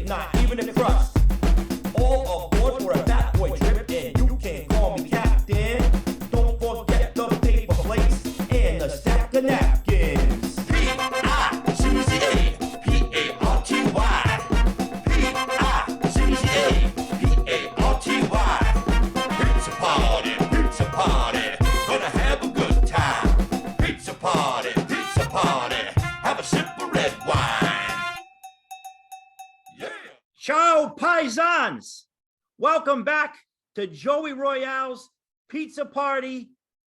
not even a crust. All aboard for a fat boy trip, and you can call me captain. Don't forget the paper plates and the stack of napkins. P-I-C-C-A, P-A-R-T-Y. P-I-C-C-A, P-A-R-T-Y. Pizza party, pizza party. Gonna have a good time. Pizza party, pizza party. Have a sip of red wine. Yeah. Ciao, Piezans! Welcome back to Joey Royale's Pizza Party,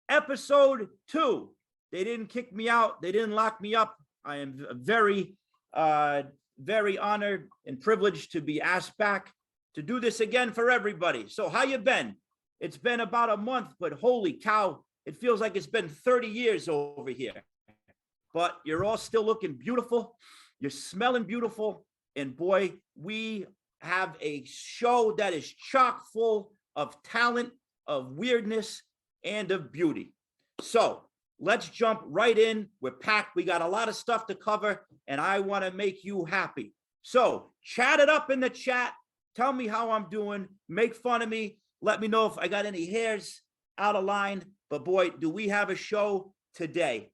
episode 2. They didn't kick me out. They didn't lock me up. I am very honored and privileged to be asked back to do this again for everybody. So how you been? It's been about a month, but holy cow, it feels like it's been 30 years over here. But you're all still looking beautiful. You're smelling beautiful. And boy, we have a show that is chock full of talent, of weirdness, and of beauty. So let's jump right in. We're packed. We got a lot of stuff to cover, and I want to make you happy. So chat it up in the chat. Tell me how I'm doing. Make fun of me. Let me know if I got any hairs out of line. But boy, do we have a show today.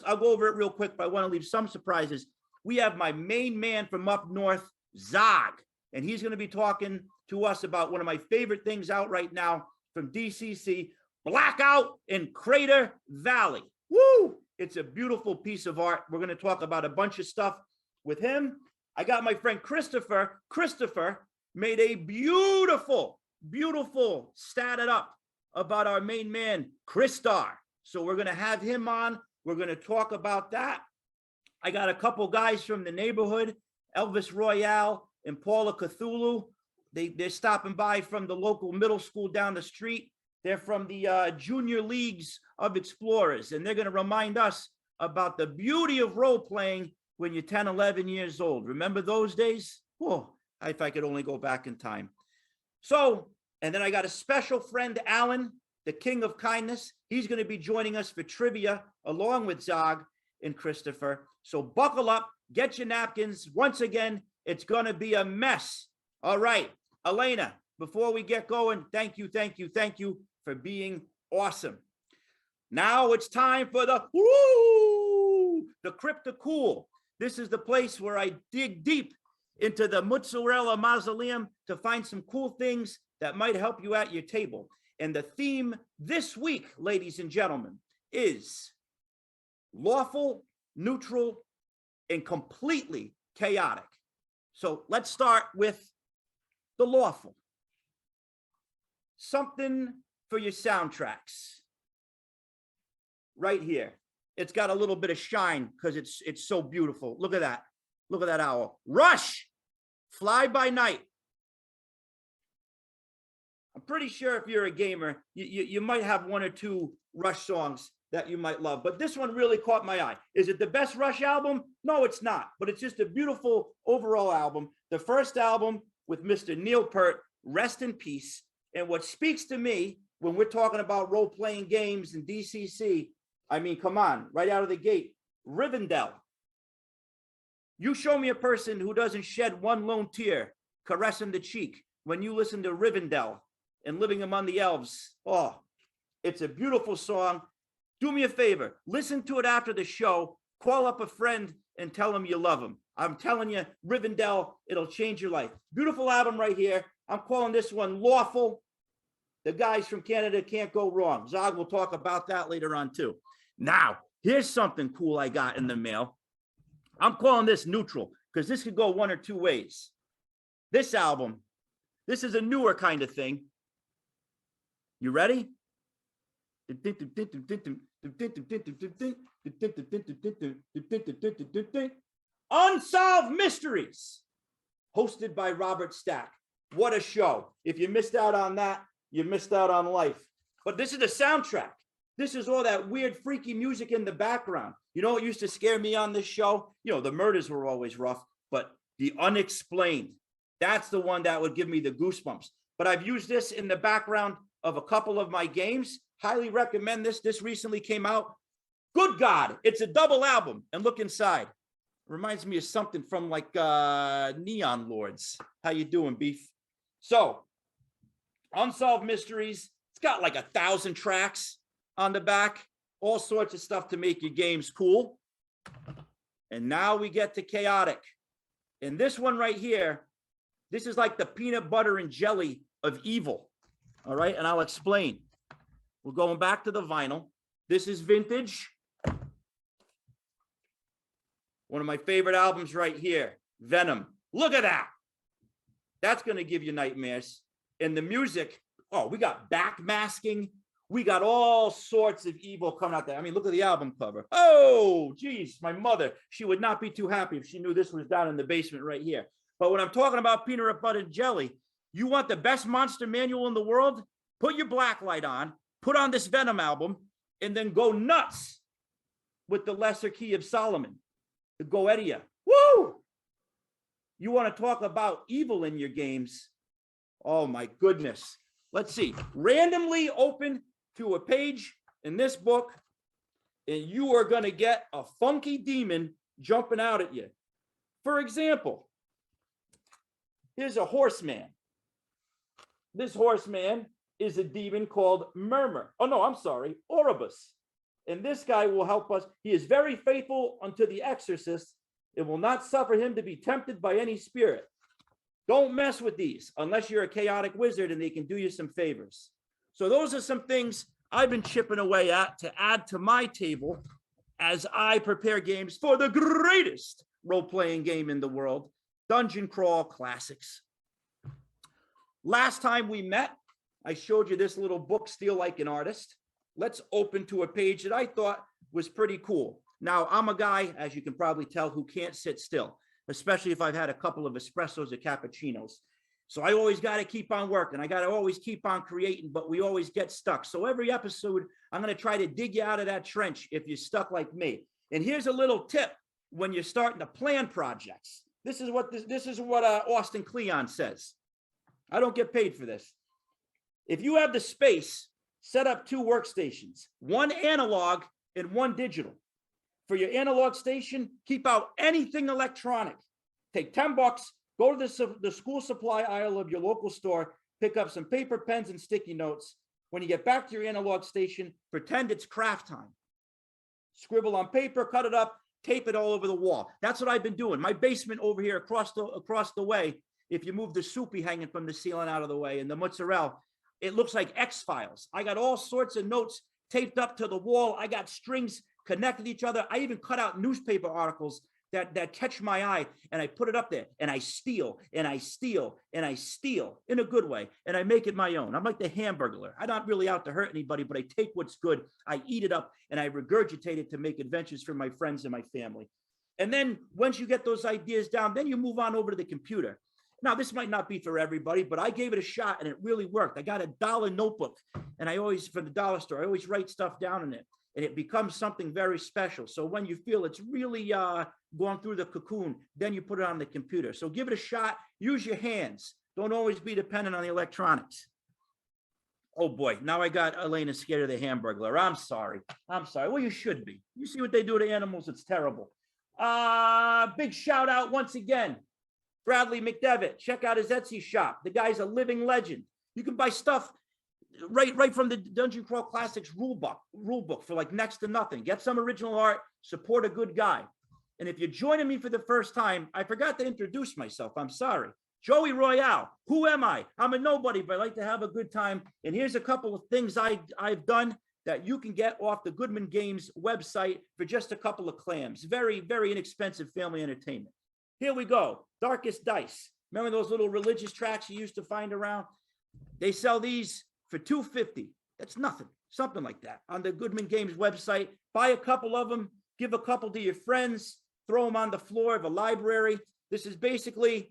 I'll go over it real quick, but I want to leave some surprises. We have my main man from up north, Zog, and he's going to be talking to us about one of my favorite things out right now from DCC, Blackout in Crater Valley. Woo! It's a beautiful piece of art. We're going to talk about a bunch of stuff with him. I got my friend Christopher. Christopher made a beautiful statted up about our main man, Christar. So we're going to have him on. We're going to talk about that. I got a couple guys from the neighborhood, Elvis Royale and Paula Cthulhu. They're stopping by from the local middle school down the street. They're from the Junior Leagues of Explorers, and they're going to remind us about the beauty of role-playing when you're 10, 11 years old. Remember those days? Whoa, if I could only go back in time. So, and then I got a special friend, Alan, the king of kindness. He's going to be joining us for trivia along with Zog and Christopher. So buckle up, get your napkins. Once again, it's going to be a mess. All right, Elena, before we get going, thank you for being awesome. Now it's time for the Cryptocool. This is the place where I dig deep into the mozzarella mausoleum to find some cool things that might help you at your table. And the theme this week, ladies and gentlemen, is lawful, neutral, and completely chaotic. So let's start with the lawful. Something for your soundtracks. Right here. It's got a little bit of shine because it's so beautiful. Look at that. Look at that owl. Rush! Fly by Night. I'm pretty sure if you're a gamer, you might have one or two Rush songs that you might love, but this one really caught my eye. Is it the best Rush album? No, it's not, but it's just a beautiful overall album. The first album with Mr. Neil Peart, rest in peace. And what speaks to me when we're talking about role-playing games and DCC, I mean, come on, right out of the gate, Rivendell. You show me a person who doesn't shed one lone tear, caressing the cheek when you listen to Rivendell and Living Among the Elves. Oh, it's a beautiful song. Do me a favor, listen to it after the show, call up a friend and tell him you love him. I'm telling you, Rivendell, it'll change your life. Beautiful album right here. I'm calling this one Lawful. The guys from Canada can't go wrong. Zog will talk about that later on too. Now, here's something cool I got in the mail. I'm calling this neutral because this could go one or two ways. This album, this is a newer kind of thing. You ready? Unsolved Mysteries, hosted by Robert Stack. What a show. If you missed out on that, you missed out on life. But this is the soundtrack. This is all that weird, freaky music in the background. You know what used to scare me on this show? You know, the murders were always rough, but the unexplained, that's the one that would give me the goosebumps. But I've used this in the background of a couple of my games. Highly recommend this. This recently came out. Good God, it's a double album. And look inside. Reminds me of something from like Neon Lords. How you doing, Beef? So, Unsolved Mysteries. It's got like 1,000 tracks on the back. All sorts of stuff to make your games cool. And now we get to Chaotic. And this one right here, this is like the peanut butter and jelly of evil. All right, and I'll explain. We're going back to the vinyl. This is vintage. One of my favorite albums right here, Venom. Look at that. That's going to give you nightmares. And the music, oh, we got backmasking. We got all sorts of evil coming out there. I mean, look at the album cover. Oh, geez, my mother, she would not be too happy if she knew this was down in the basement right here. But when I'm talking about peanut butter and jelly, you want the best monster manual in the world? Put your black light on, put on this Venom album, and then go nuts with the Lesser Key of Solomon, the Goetia. Woo! You want to talk about evil in your games? Oh, my goodness. Let's see. Randomly open to a page in this book, and you are going to get a funky demon jumping out at you. For example, here's a horseman. This horseman is a demon called Murmur. Oh, no, I'm sorry, Oribus. And this guy will help us. He is very faithful unto the exorcist. It will not suffer him to be tempted by any spirit. Don't mess with these unless you're a chaotic wizard and they can do you some favors. So those are some things I've been chipping away at to add to my table as I prepare games for the greatest role-playing game in the world, Dungeon Crawl Classics. Last time we met, I showed you this little book, Steal Like an Artist. Let's open to a page that I thought was pretty cool. Now, I'm a guy, as you can probably tell, who can't sit still, especially if I've had a couple of espressos or cappuccinos. So I always got to keep on working. I got to always keep on creating, but we always get stuck. So every episode, I'm going to try to dig you out of that trench if you're stuck like me. And here's a little tip when you're starting to plan projects. This is what Austin Kleon says. I don't get paid for this. If you have the space, set up 2 workstations, one analog and one digital. For your analog station, keep out anything electronic. Take $10, go to the school supply aisle of your local store, pick up some paper, pens, and sticky notes. When you get back to your analog station, pretend it's craft time. Scribble on paper, cut it up, tape it all over the wall. That's what I've been doing. My basement over here across the way, if you move the soupy hanging from the ceiling out of the way and the mozzarella, it looks like X-Files. I got all sorts of notes taped up to the wall. I got strings connected to each other. I even cut out newspaper articles that catch my eye, and I put it up there, and I steal, and I steal, and I steal in a good way, and I make it my own. I'm like the Hamburglar. I'm not really out to hurt anybody, but I take what's good, I eat it up, and I regurgitate it to make adventures for my friends and my family. And then once you get those ideas down, then you move on over to the computer. Now, this might not be for everybody, but I gave it a shot, and it really worked. I got a $1 notebook, and I always, from the dollar store, I always write stuff down in it, and it becomes something very special. So when you feel it's really gone through the cocoon, then you put it on the computer. So give it a shot. Use your hands. Don't always be dependent on the electronics. Oh, boy. Now I got Elena scared of the Hamburglar. I'm sorry. Well, you should be. You see what they do to animals? It's terrible. Big shout out once again. Bradley McDevitt. Check out his Etsy shop. The guy's a living legend. You can buy stuff right from the Dungeon Crawl Classics rule book for like next to nothing. Get some original art, support a good guy. And if you're joining me for the first time, I forgot to introduce myself. I'm sorry. Joey Royale. Who am I? I'm a nobody, but I like to have a good time. And here's a couple of things I've done that you can get off the Goodman Games website for just a couple of clams. Very, very inexpensive family entertainment. Here we go. Darkest Dice. Remember those little religious tracks you used to find around? They sell these for $2.50. That's nothing. Something like that. On the Goodman Games website. Buy a couple of them. Give a couple to your friends. Throw them on the floor of a library. This is basically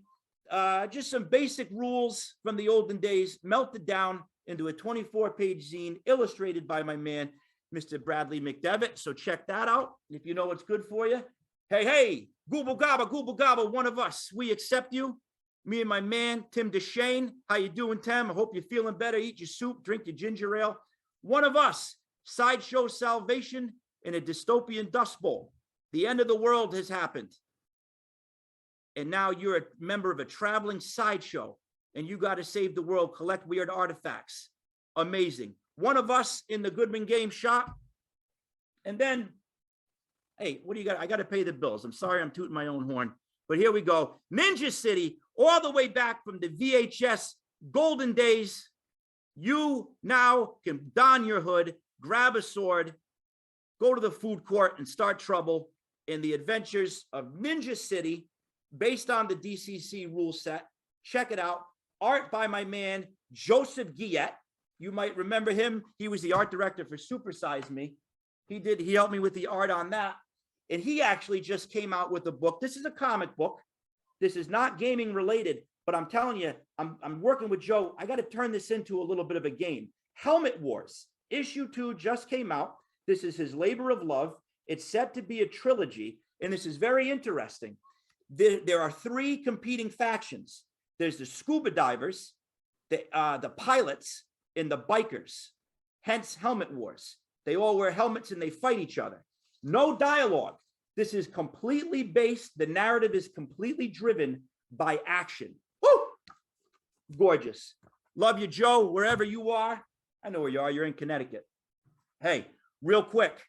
just some basic rules from the olden days, melted down into a 24-page zine illustrated by my man, Mr. Bradley McDevitt. So check that out if you know what's good for you. Hey, Gooble Gobble, one of us. We accept you. Me and my man, Tim DeShane. How you doing, Tim? I hope you're feeling better. Eat your soup, drink your ginger ale. One of us. Sideshow Salvation in a dystopian dust bowl. The end of the world has happened. and now you're a member of a traveling sideshow, and you got to save the world, collect weird artifacts. Amazing. One of us in the Goodman game shop. And then, hey, what do you got? I got to pay the bills. I'm sorry I'm tooting my own horn, but here we go. Ninja City, all the way back from the VHS golden days. You now can don your hood, grab a sword, go to the food court and start trouble in the adventures of Ninja City, based on the DCC rule set. Check it out. Art by my man, Joseph Guillet. You might remember him. He was the art director for Super Size Me. He helped me with the art on that. And he actually just came out with a book. This is a comic book. This is not gaming related, but I'm telling you, I'm working with Joe. I got to turn this into a little bit of a game. Helmet Wars, issue 2 just came out. This is his labor of love. It's set to be a trilogy, and this is very interesting. There are 3 competing factions. There's the scuba divers, the pilots, and the bikers. Hence, Helmet Wars. They all wear helmets and they fight each other. No dialogue. This is completely based. The narrative is completely driven by action. Woo! Gorgeous. Love you, Joe, wherever you are. I know where you are. You're in Connecticut. Hey, real quick,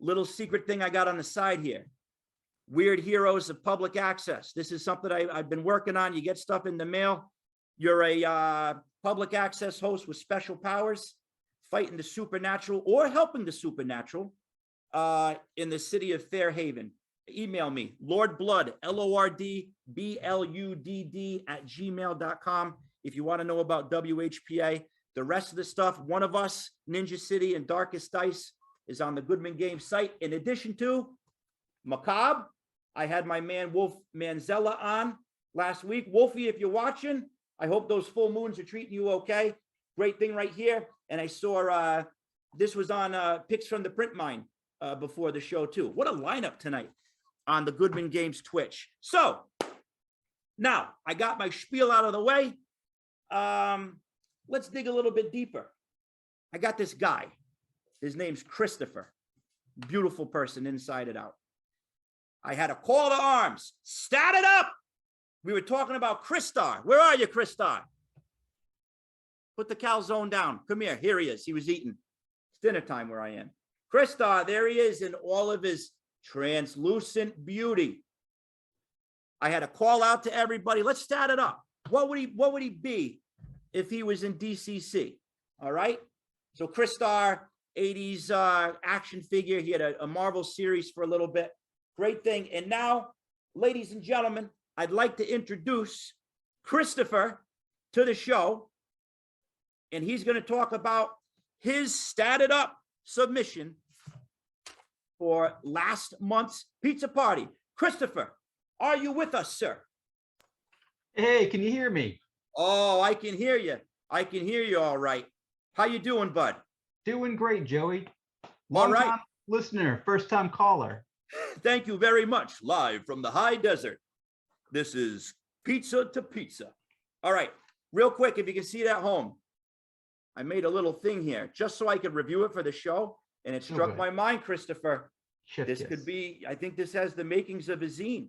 little secret thing I got on the side here. Weird Heroes of Public Access. This is something I've been working on. You get stuff in the mail. You're a public access host with special powers, fighting the supernatural or helping the supernatural in the city of Fairhaven. Email me, lordbludd, LORDBLUDD @gmail.com. If you want to know about WHPA, the rest of the stuff, One of Us, Ninja City, and Darkest Dice is on the Goodman Game site. In addition to Macabre, I had my man Wolf Manzella on last week. Wolfie, if you're watching, I hope those full moons are treating you okay. Great thing right here. And I saw this was on Picks from the Print Mine before the show too. What a lineup tonight on the Goodman Games Twitch. So now I got my spiel out of the way. Let's dig a little bit deeper. I got this guy. His name's Christopher. Beautiful person inside and out. I had a call to arms. Stat it up. We were talking about Christar. Where are you, Christar? Put the calzone down. Come here. Here he is. He was eating. It's dinner time where I am. Christar, there he is in all of his translucent beauty. I had a call out to everybody. Let's stat it up. What would he be if he was in DCC? All right. So Christar, 80s action figure. He had a Marvel series for a little bit. Great thing. And now, ladies and gentlemen, I'd like to introduce Christopher to the show. And he's going to talk about his statted up submission for last month's pizza party. Christopher, are you with us, sir? Hey, can you hear me? Oh, I can hear you. I can hear you all right. How you doing, bud? Doing great, Joey. All right. Long-time listener, first-time caller. Thank you very much. Live from the high desert. This is Pizza to Pizza. All right. Real quick, if you can see it at home, I made a little thing here just so I could review it for the show. And it struck my mind, Christopher. This could be, I think this has the makings of a zine.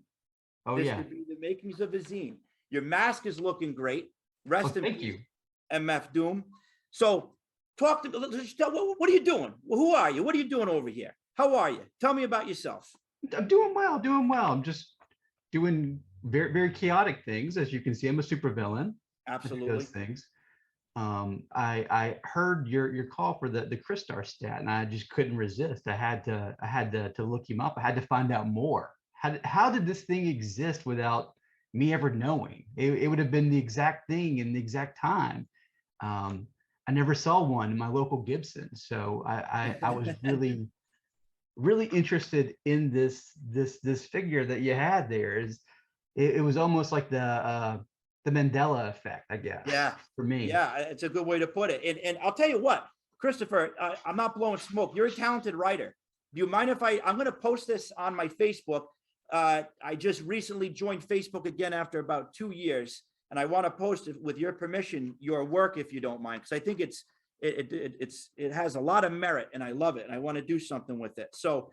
Oh, this yeah. could be the makings of a zine. Your mask is looking great. Rest in thank peace, you. MF Doom. So talk to, what are you doing? Who are you? What are you doing over here? How are you? Tell me about yourself. I'm doing well, I'm just doing very, very chaotic things. As you can see, I'm a supervillain. Absolutely. Those things. I heard your call for the Christar stat, and I just couldn't resist. I had to look him up. I had to find out more. How did this thing exist without me ever knowing? It would have been the exact thing in the exact time. I never saw one in my local Gibson, so I was really interested in this figure that you had there. It was almost like the Mandela effect, I guess. Yeah, for me. Yeah, it's a good way to put it. And I'll tell you what, Christopher, I'm not blowing smoke. You're a talented writer. Do you mind if I'm going to post this on my Facebook? I just recently joined Facebook again after about 2 years, and I want to post it with your permission, your work, if you don't mind, because I think it has a lot of merit, and I love it, and I want to do something with it. So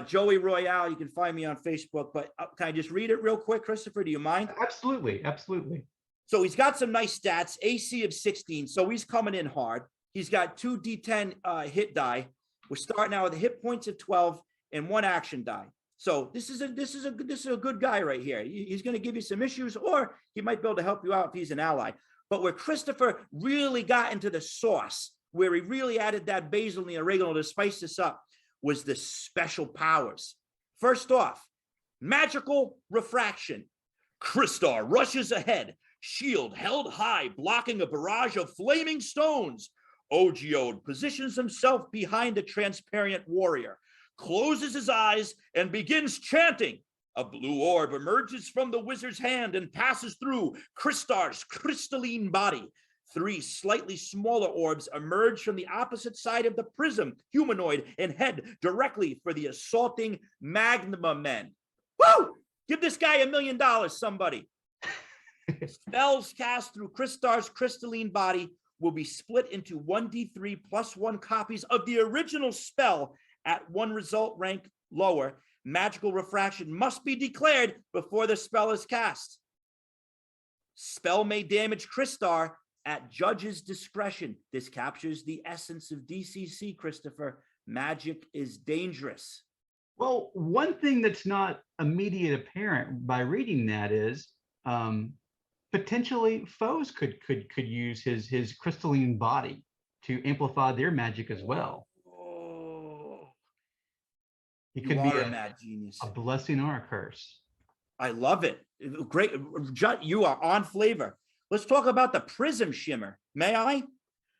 Joey Royale, you can find me on Facebook, but can I just read it real quick, Christopher? Do you mind? Absolutely, absolutely. So he's got some nice stats, AC of 16, so he's coming in hard. He's got 2 D10 hit die. We're starting out with hit points of 12 and 1 action die. So this is a good guy right here. He's going to give you some issues, or he might be able to help you out if he's an ally. But where Christopher really got into the sauce, where he really added that basil and the oregano to spice this up, was the special powers. First off, magical refraction. Christar rushes ahead, shield held high, blocking a barrage of flaming stones. Ogiode positions himself behind the transparent warrior, closes his eyes, and begins chanting. A blue orb emerges from the wizard's hand and passes through Christar's crystalline body. 3 slightly smaller orbs emerge from the opposite side of the prism, humanoid, and head directly for the assaulting magma men. Woo! Give this guy $1 million, somebody. Spells cast through Christar's crystalline body will be split into 1d3 plus 1 copies of the original spell at 1 result rank lower. Magical refraction must be declared before the spell is cast. Spell may damage Christar at judge's discretion. This captures the essence of DCC, Christopher. Magic is dangerous. Well, one thing that's not immediate apparent by reading that is potentially foes could use his crystalline body to amplify their magic as well. Oh, He could be a mad genius. A blessing or a curse. I love it. Great. You are on flavor. Let's talk about the prism shimmer. May I?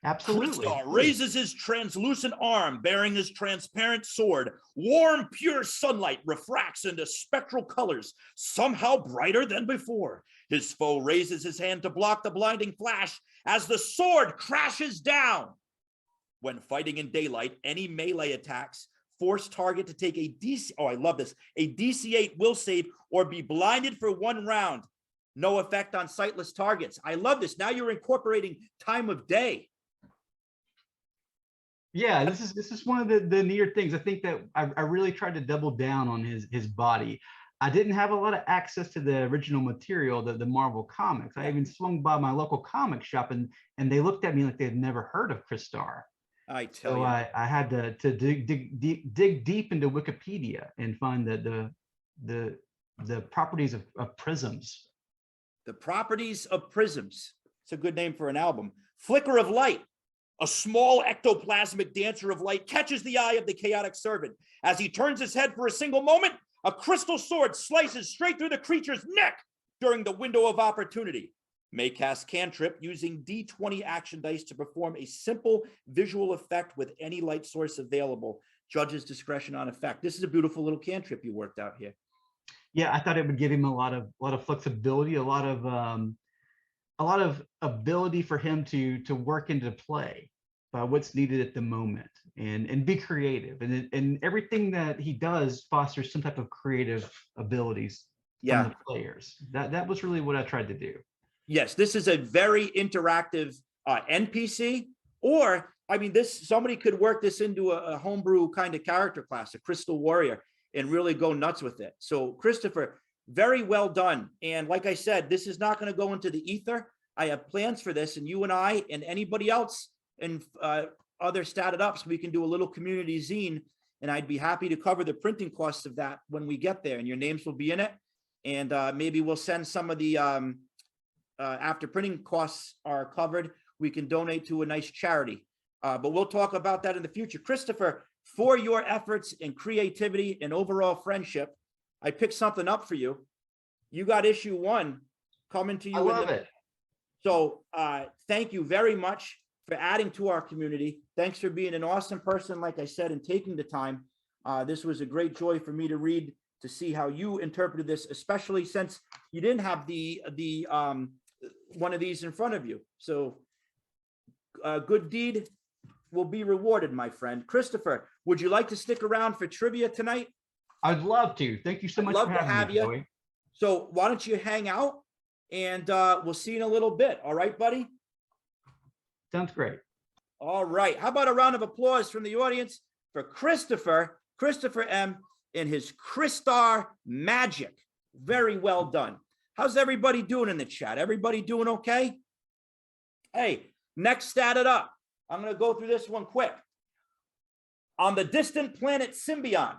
Absolutely. Christar raises his translucent arm, bearing his transparent sword. Warm, pure sunlight refracts into spectral colors, somehow brighter than before. His foe raises his hand to block the blinding flash as the sword crashes down. When fighting in daylight, any melee attacks force target to take a DC, oh, I love this, a DC-8 will save or be blinded for 1 round. No effect on sightless targets. I love this. Now you're incorporating time of day. Yeah, this is one of the neater things. I think that I really tried to double down on his body. I didn't have a lot of access to the original material, the Marvel comics. I even swung by my local comic shop and they looked at me like they'd never heard of Christar. I tell you. So I had to dig deep into Wikipedia and find the properties of prisms. The properties of prisms. It's a good name for an album. Flicker of light. A small ectoplasmic dancer of light catches the eye of the chaotic servant. As he turns his head for a single moment, a crystal sword slices straight through the creature's neck during the window of opportunity. May cast cantrip using D20 action dice to perform a simple visual effect with any light source available. Judge's discretion on effect. This is a beautiful little cantrip you worked out here. Yeah, I thought it would give him a lot of flexibility, a lot of ability for him to work into play by what's needed at the moment and be creative. And everything that he does fosters some type of creative abilities from the players. That was really what I tried to do. Yes, this is a very interactive NPC, or I mean, somebody could work this into a homebrew kind of character class, a Crystal Warrior, and really go nuts with it. So Christopher, very well done. And like I said, this is not going to go into the ether. I have plans for this, and you and I and anybody else and other statted ups, we can do a little community zine, and I'd be happy to cover the printing costs of that when we get there, and your names will be in it. And maybe we'll send some of the, after printing costs are covered, we can donate to a nice charity. But we'll talk about that in the future. Christopher, for your efforts and creativity and overall friendship, I picked something up for you. You got issue 1 coming to you. I love it. So thank you very much for adding to our community. Thanks for being an awesome person, like I said, and taking the time. This was a great joy for me to read, to see how you interpreted this, especially since you didn't have the one of these in front of you. So good deed will be rewarded, my friend. Christopher, would you like to stick around for trivia tonight? I'd love to. Thank you so much for having me, Joey. So why don't you hang out, and we'll see you in a little bit. All right, buddy? Sounds great. All right. How about a round of applause from the audience for Christopher M. in his Crystar magic. Very well done. How's everybody doing in the chat? Everybody doing okay? Hey, next stat it up. I'm going to go through this one quick. On the distant planet Symbion,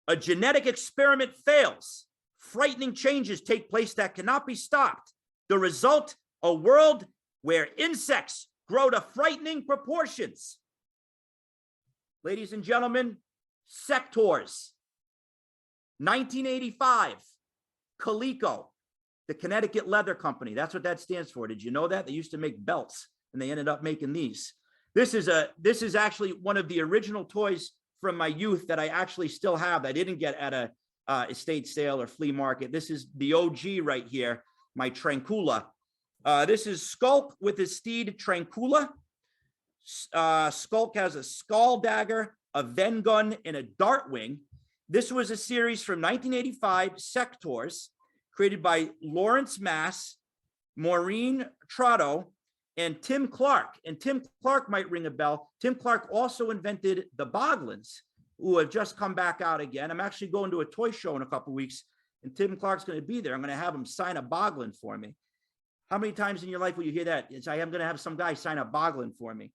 a genetic experiment fails. Frightening changes take place that cannot be stopped. The result, a world where insects grow to frightening proportions. Ladies and gentlemen, Sectors. 1985, Coleco, the Connecticut Leather Company. That's what that stands for. Did you know that? They used to make belts, and they ended up making these. This is actually one of the original toys from my youth that I actually still have. I didn't get at a estate sale or flea market. This is the OG right here, my Tranquilla. This is Skulk with his steed Tranquilla. Skulk has a skull dagger, a Ven gun, and a dart wing. This was a series from 1985, Sectors, created by Lawrence Mass, Maureen Trotto, and Tim Clark. And Tim Clark might ring a bell. Tim Clark also invented the Boglins, who have just come back out again. I'm actually going to a toy show in a couple of weeks, and Tim Clark's going to be there. I'm going to have him sign a Boglin for me. How many times in your life will you hear that? I am going to have some guy sign a Boglin for me.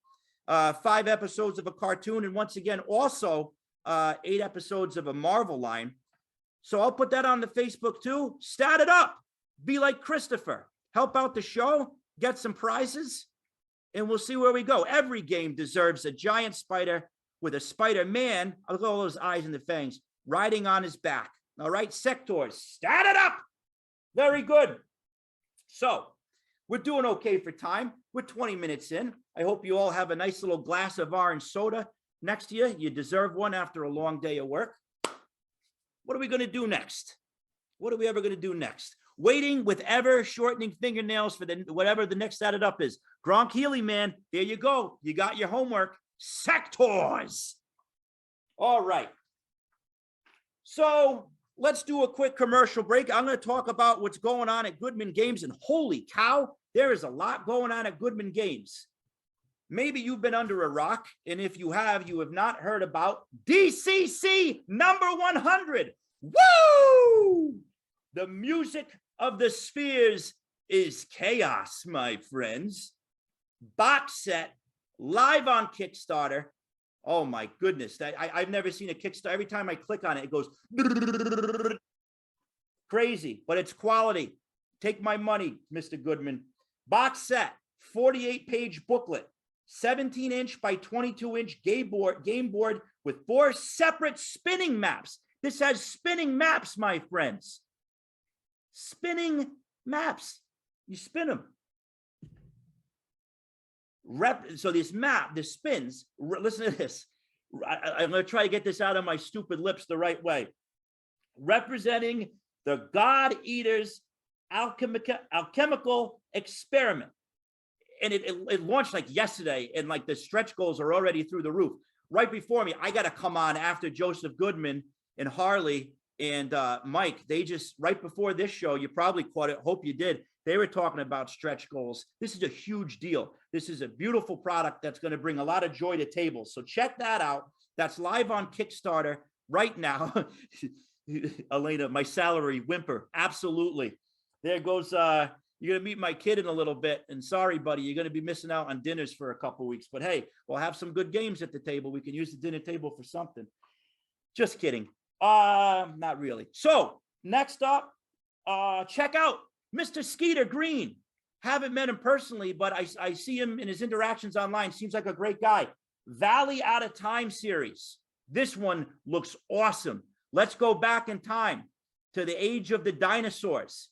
5 episodes of a cartoon, and once again, also 8 episodes of a Marvel line. So I'll put that on the Facebook too. Stat it up. Be like Christopher. Help out the show. Get some prizes. And we'll see where we go. Every game deserves a giant spider with a Spider-Man, look at all those eyes and the fangs, riding on his back. All right, Sectors. Stat it up. Very good. So we're doing okay for time. We're 20 minutes in. I hope you all have a nice little glass of orange soda next to you. You deserve one after a long day of work. What are we going to do next? What are we ever going to do next? Waiting with ever shortening fingernails for whatever the next stat it up is. Gronk Healy, man, there you go. You got your homework. Sectors. All right. So let's do a quick commercial break. I'm going to talk about what's going on at Goodman Games, and holy cow, there is a lot going on at Goodman Games. Maybe you've been under a rock, and if you have not heard about DCC number 100. Woo! The music of the spheres is chaos, my friends. Box set, live on Kickstarter. Oh my goodness, I've never seen a Kickstarter. Every time I click on it, it goes crazy, but it's quality. Take my money, Mr. Goodman. Box set, 48-page booklet, 17-inch by 22-inch game board with 4 separate spinning maps. This has spinning maps, my friends. Spinning maps. You spin them. So this map, this spins. Listen to this. I'm going to try to get this out of my stupid lips the right way. Representing the God Eater's alchemical experiment. And it launched like yesterday, and like the stretch goals are already through the roof. Right before me, I got to come on after Joseph Goodman and Harley and Mike. They just, right before this show, you probably caught it, hope you did. They were talking about stretch goals. This is a huge deal. This is a beautiful product that's going to bring a lot of joy to tables. So check that out. That's live on Kickstarter right now. Elena, my salary whimper. Absolutely. There goes, you're going to meet my kid in a little bit. And sorry, buddy, you're going to be missing out on dinners for a couple weeks. But hey, we'll have some good games at the table. We can use the dinner table for something. Just kidding. Not really. So next up, check out Mr. Skeeter Green. Haven't met him personally, but I see him in his interactions online. Seems like a great guy. Valley Out of Time series. This one looks awesome. Let's go back in time to the age of the dinosaurs.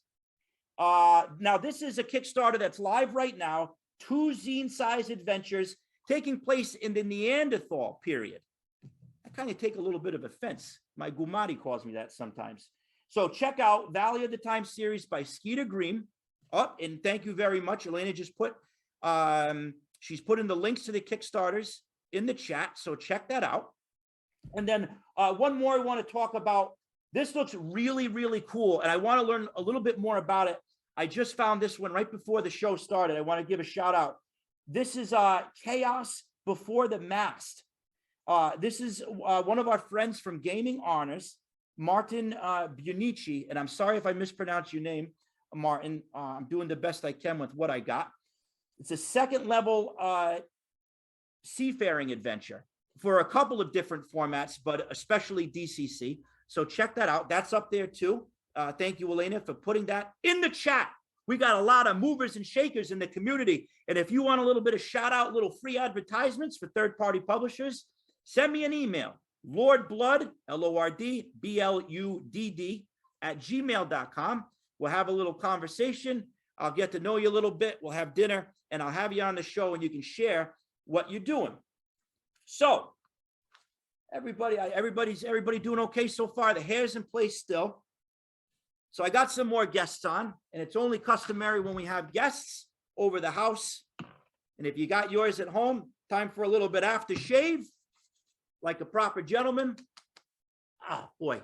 Now, this is a Kickstarter that's live right now. 2 zine-size adventures taking place in the Neanderthal period. I kind of take a little bit of offense. My Gumari calls me that sometimes. So check out Valley of the Time series by Skeeter Green. Oh, and thank you very much. Elena just put, she's put in the links to the Kickstarters in the chat. So check that out. And then one more I want to talk about. This looks really, really cool. And I want to learn a little bit more about it. I just found this one right before the show started. I want to give a shout out. This is Chaos Before the Mast. This is one of our friends from Gaming Honors, Martin Bunici, and I'm sorry if I mispronounce your name, Martin. I'm doing the best I can with what I got. It's a second level seafaring adventure for a couple of different formats, but especially DCC. So check that out. That's up there too. Thank you, Elena, for putting that in the chat. We got a lot of movers and shakers in the community. And if you want a little bit of shout out, little free advertisements for third-party publishers, send me an email, lordbludd, LORDBLUDD @gmail.com. We'll have a little conversation. I'll get to know you a little bit. We'll have dinner and I'll have you on the show and you can share what you're doing. So everybody doing okay so far? The hair's in place still. So I got some more guests on, and it's only customary when we have guests over the house. And if you got yours at home, time for a little bit after shave, like a proper gentleman. Oh boy,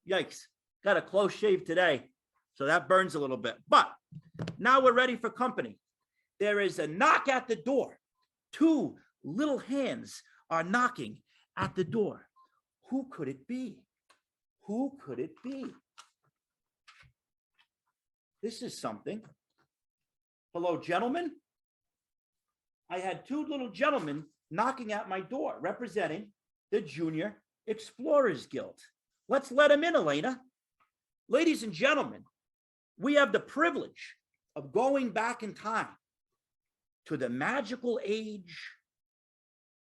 yikes. Got a close shave today, so that burns a little bit. But now we're ready for company. There is a knock at the door. Two little hands are knocking at the door. Who could it be? Who could it be? This is something. Hello, gentlemen. I had two little gentlemen knocking at my door representing the Junior Explorers Guild. Let's let them in, Elena. Ladies and gentlemen, we have the privilege of going back in time to the magical age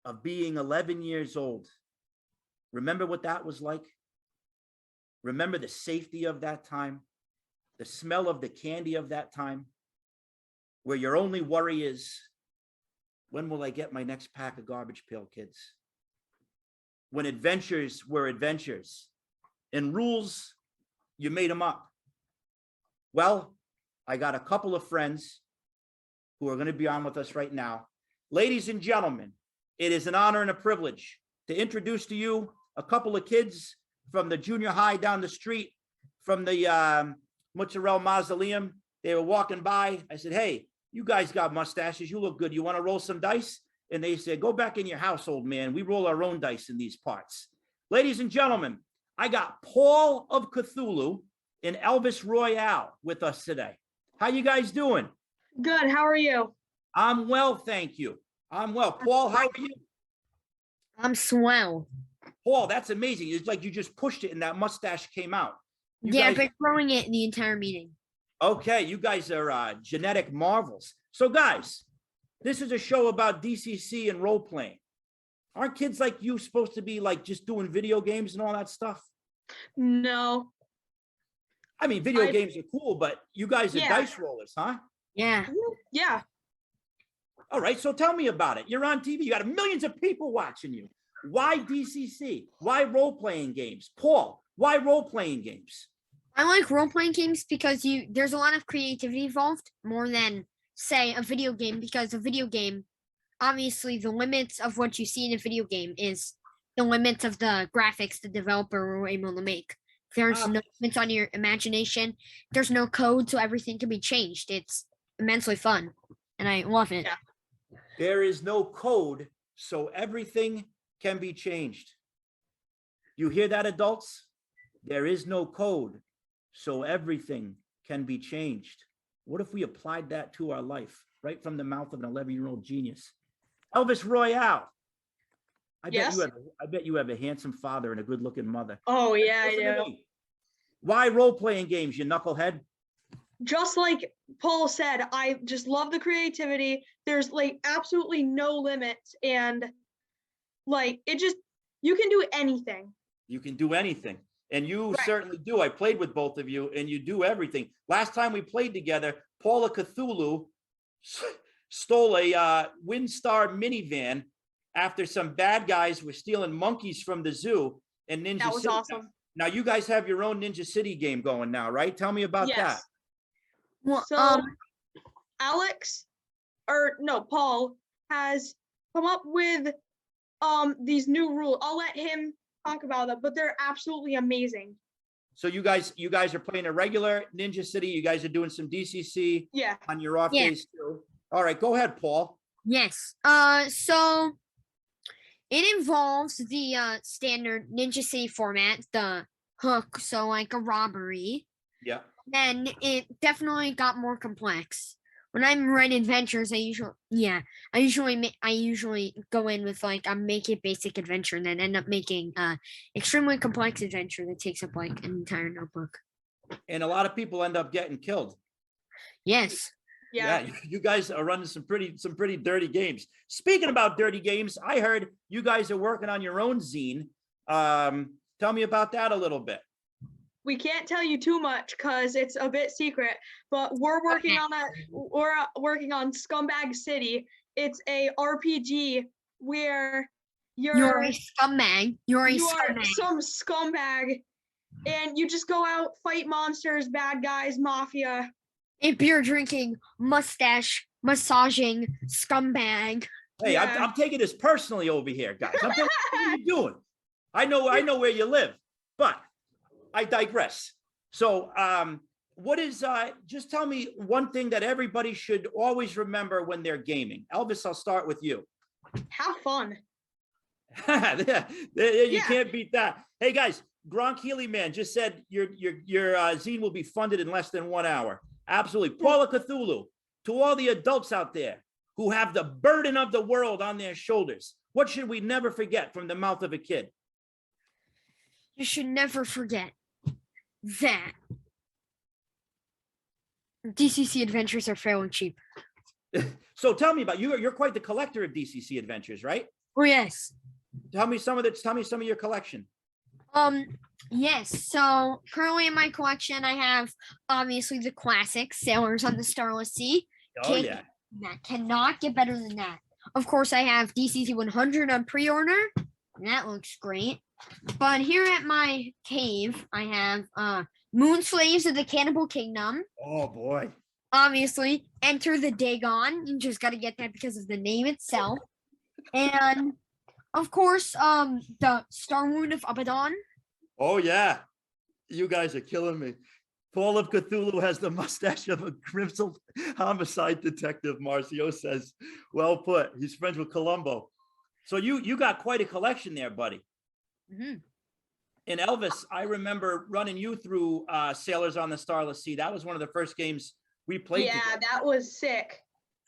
of being 11 years old. Remember what that was like? Remember the safety of that time? The smell of the candy of that time, where your only worry is, when will I get my next pack of Garbage Pail Kids? When adventures were adventures and rules, you made them up. Well, I got a couple of friends who are going to be on with us right now. Ladies and gentlemen, it is an honor and a privilege to introduce to you a couple of kids from the junior high down the street from the Mozzarella Mausoleum. They were walking by. I said, hey, you guys got mustaches. You look good. You want to roll some dice? And they said, go back in your house, old man. We roll our own dice in these parts. Ladies and gentlemen, I got Paul of Cthulhu and Elvis Royale with us today. How you guys doing? Good. How are you? I'm well, thank you. I'm well. Paul, how are you? I'm swell. Paul, that's amazing. It's like you just pushed it and that mustache came out. You Yeah, I've guys, been growing it the entire meeting. okay, you guys are genetic marvels. So guys, this is a show about DCC and role playing. Aren't kids like you supposed to be like just doing video games and all that stuff? No. I mean, video games are cool, but you guys are Yeah. dice rollers, huh? Yeah. Yeah. All right, so tell me about it. You're on TV. You got millions of people watching you. Why DCC? Why role-playing games? Paul, why role-playing games? I like role-playing games because there's a lot of creativity involved more than, say, a video game, because a video game, obviously the limits of what you see in a video game is the limits of the graphics the developer were able to make. There's no limits on your imagination. There's no code, so everything can be changed. It's immensely fun, and I love it. Yeah. There is no code, so everything can be changed. You hear that, adults? There is no code, so everything can be changed. What if we applied that to our life, right from the mouth of an 11-year-old genius? Elvis Royale. I bet you have a handsome father and a good-looking mother. Oh, yeah, I Listen to do. me. Why role-playing games, you knucklehead? Just like Paul said, I just love the creativity. There's like absolutely no limits, and like it just, you can do anything. You can do anything. And you Right. certainly do. I played with both of you and you do everything. Last time we played together, Paula Cthulhu stole a Windstar minivan after some bad guys were stealing monkeys from the zoo and Ninja That was City. awesome. Now you guys have your own Ninja City game going now, right? Tell me about that. Yes. Well, So Paul has come up with these new rules. I'll let him talk about them, but they're absolutely amazing. So you guys are playing a regular Ninja City. You guys are doing some DCC Yeah. on your off Yeah. days too. All right, go ahead, Paul. yes. So it involves the standard Ninja City format, the hook, so like a robbery. Yeah. Then it definitely got more complex. When I'm writing adventures, I usually go in with like a make it basic adventure and then end up making extremely complex adventure that takes up like an entire notebook. And a lot of people end up getting killed. Yes. Yeah. You guys are running some pretty dirty games. Speaking about dirty games, I heard you guys are working on your own zine. Tell me about that a little bit. We can't tell you too much because it's a bit secret, but we're working on Scumbag City. It's a RPG where You're a scumbag. You're a you are scumbag. some scumbag, and you just go out, fight monsters, bad guys, mafia. A beer drinking, mustache massaging scumbag. Hey, Yeah. I'm taking this personally over here, guys. I'm taking, what are you doing? I know where you live, but I digress. So, what is, just tell me one thing that everybody should always remember when they're gaming. Elvis, I'll start with you. Have fun. You can't beat that. Hey guys, Gronk Healy man just said your zine will be funded in less than 1 hour. Absolutely. Paula Cthulhu, to all the adults out there who have the burden of the world on their shoulders, what should we never forget from the mouth of a kid? You should never forget that DCC adventures are fairly cheap. So tell me about you. You're quite the collector of DCC adventures, right? Oh yes. Tell me some of your collection. Yes. So currently in my collection, I have obviously the classics, Sailors on the Starless Sea. Oh yeah. That cannot get better than that. Of course, I have DCC 100 on pre-order. That looks great. But here at my cave, I have Moon Slaves of the Cannibal Kingdom. Oh boy. Obviously, Enter the Dagon. You just got to get that because of the name itself. And of course, the Star Moon of Abaddon. Oh yeah. You guys are killing me. Paul of Cthulhu has the mustache of a criminal homicide detective, Marcio says. Well put. He's friends with Columbo. So you got quite a collection there, buddy. Mm-hmm. And Elvis, I remember running you through Sailors on the Starless Sea. That was one of the first games we played Yeah, together. that was sick.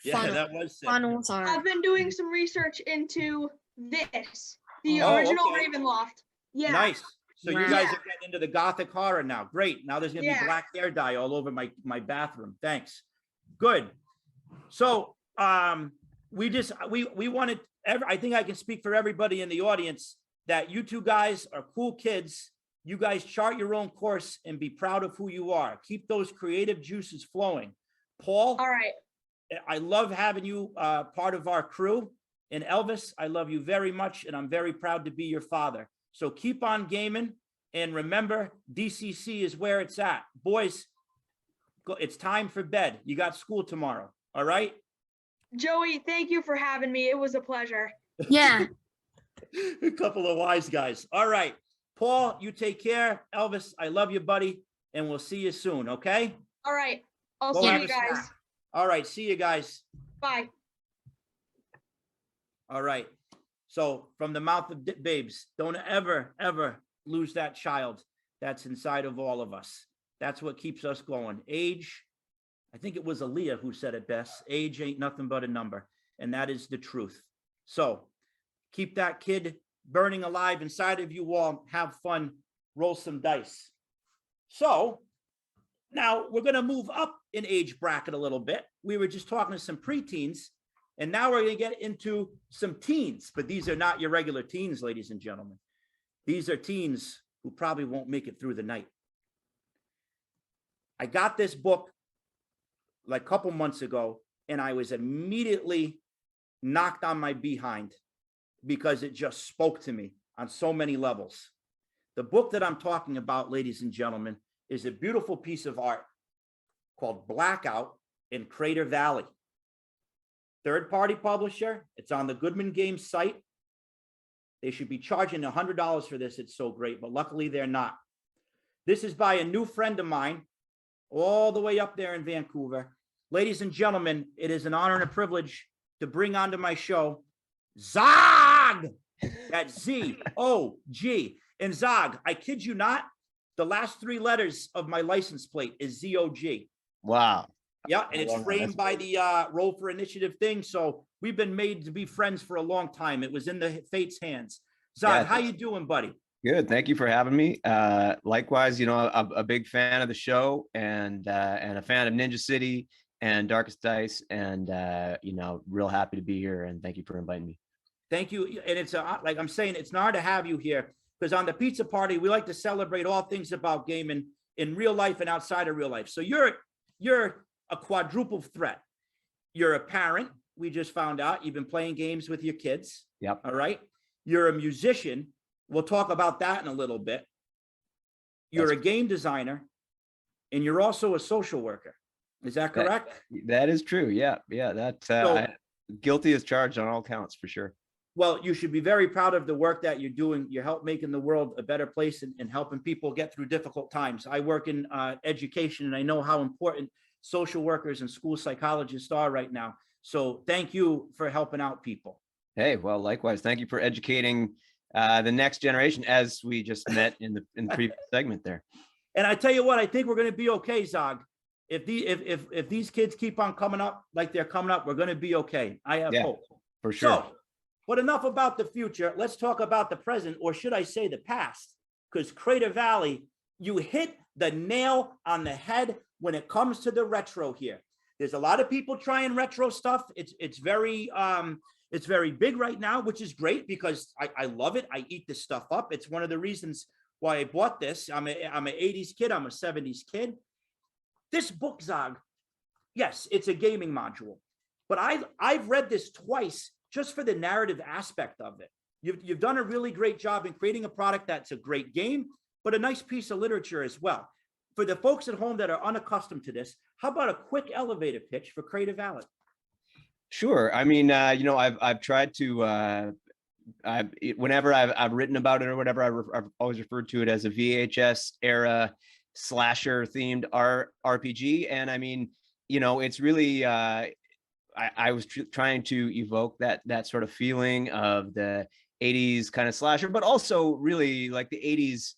Yeah, that was sick. Funnels are. I've been doing some research into this, the Oh, original okay. Ravenloft. Yeah. Nice. So you Wow. guys are getting into the gothic horror now. Great. Now there's going to be Yeah. black hair dye all over my bathroom. Thanks. Good. So we wanted, I think I can speak for everybody in the audience that you two guys are cool kids. You guys chart your own course and be proud of who you are. Keep those creative juices flowing. Paul, All right. I love having you part of our crew. And Elvis, I love you very much, and I'm very proud to be your father. So keep on gaming, and remember, DCC is where it's at. Boys, it's time for bed. You got school tomorrow, all right? Joey, thank you for having me. It was a pleasure. Yeah. A couple of wise guys. All right. Paul, you take care. Elvis, I love you, buddy, and we'll see you soon, okay? All right. I'll Go see have you a guys. snack. All right, see you guys. Bye. All right. So from the mouth of babes, don't ever, ever lose that child that's inside of all of us. That's what keeps us going. Age, I think it was Aaliyah who said it best. Age ain't nothing but a number. And that is the truth. So keep that kid burning alive inside of you all. Have fun. Roll some dice. So now we're going to move up in age bracket a little bit. We were just talking to some preteens. And now we're going to get into some teens, but these are not your regular teens, ladies and gentlemen. These are teens who probably won't make it through the night. I got this book like a couple months ago, and I was immediately knocked on my behind because it just spoke to me on so many levels. The book that I'm talking about, ladies and gentlemen, is a beautiful piece of art called Blackout in Crater Valley. Third-party publisher. It's on the Goodman Games site. They should be charging $100 for this. It's so great, but luckily they're not. This is by a new friend of mine, all the way up there in Vancouver. Ladies and gentlemen, it is an honor and a privilege to bring onto my show Zog. That's Z-O-G. And Zog, I kid you not, The last 3 letters of my license plate is ZOG. Wow. Yeah, and I it's love that. framed by the Roll for Initiative thing. So we've been made to be friends for a long time. It was in the fate's hands. Zod, Yeah, how you doing, buddy? Good. Thank you for having me. Likewise, you know, I'm a big fan of the show and a fan of Ninja City and Darkest Dice, and you know, real happy to be here. And thank you for inviting me. Thank you. And it's like I'm saying, it's an honor to have you here, because on the pizza party, we like to celebrate all things about gaming in real life and outside of real life. So you're a quadruple threat. You're a parent. We just found out you've been playing games with your kids. Yep. All right. You're a musician. We'll talk about that in a little bit. You're a game designer, and you're also a social worker. Is that correct? That is true. Yeah. Yeah. That guilty as charged on all counts for sure. Well, you should be very proud of the work that you're doing. You help making the world a better place and helping people get through difficult times. I work in education, and I know how important social workers and school psychologists are right now. So thank you for helping out people. Hey, well, likewise. Thank you for educating the next generation, as we just met in the previous segment there. And I tell you what, I think we're going to be okay, Zog. If these kids keep on coming up like they're coming up, we're going to be okay. I have hope. For sure. So, but enough about the future. Let's talk about the present, or should I say the past? Because Crater Valley, you hit the nail on the head when it comes to the retro here. There's a lot of people trying retro stuff. It's very big right now, which is great because I love it. I eat this stuff up. It's one of the reasons why I bought this. I'm an 80s kid. I'm a 70s kid. This book, Zog, yes, it's a gaming module, but I've read this twice just for the narrative aspect of it. You've done a really great job in creating a product that's a great game, but a nice piece of literature as well. For the folks at home that are unaccustomed to this, how about a quick elevator pitch for Crater Valley? Sure. I mean, you know, I've tried to, whenever I've written about it or whatever, I've always referred to it as a VHS era slasher themed RPG. And I mean, you know, it's really, I was trying to evoke that sort of feeling of the 80s kind of slasher, but also really like the 80s,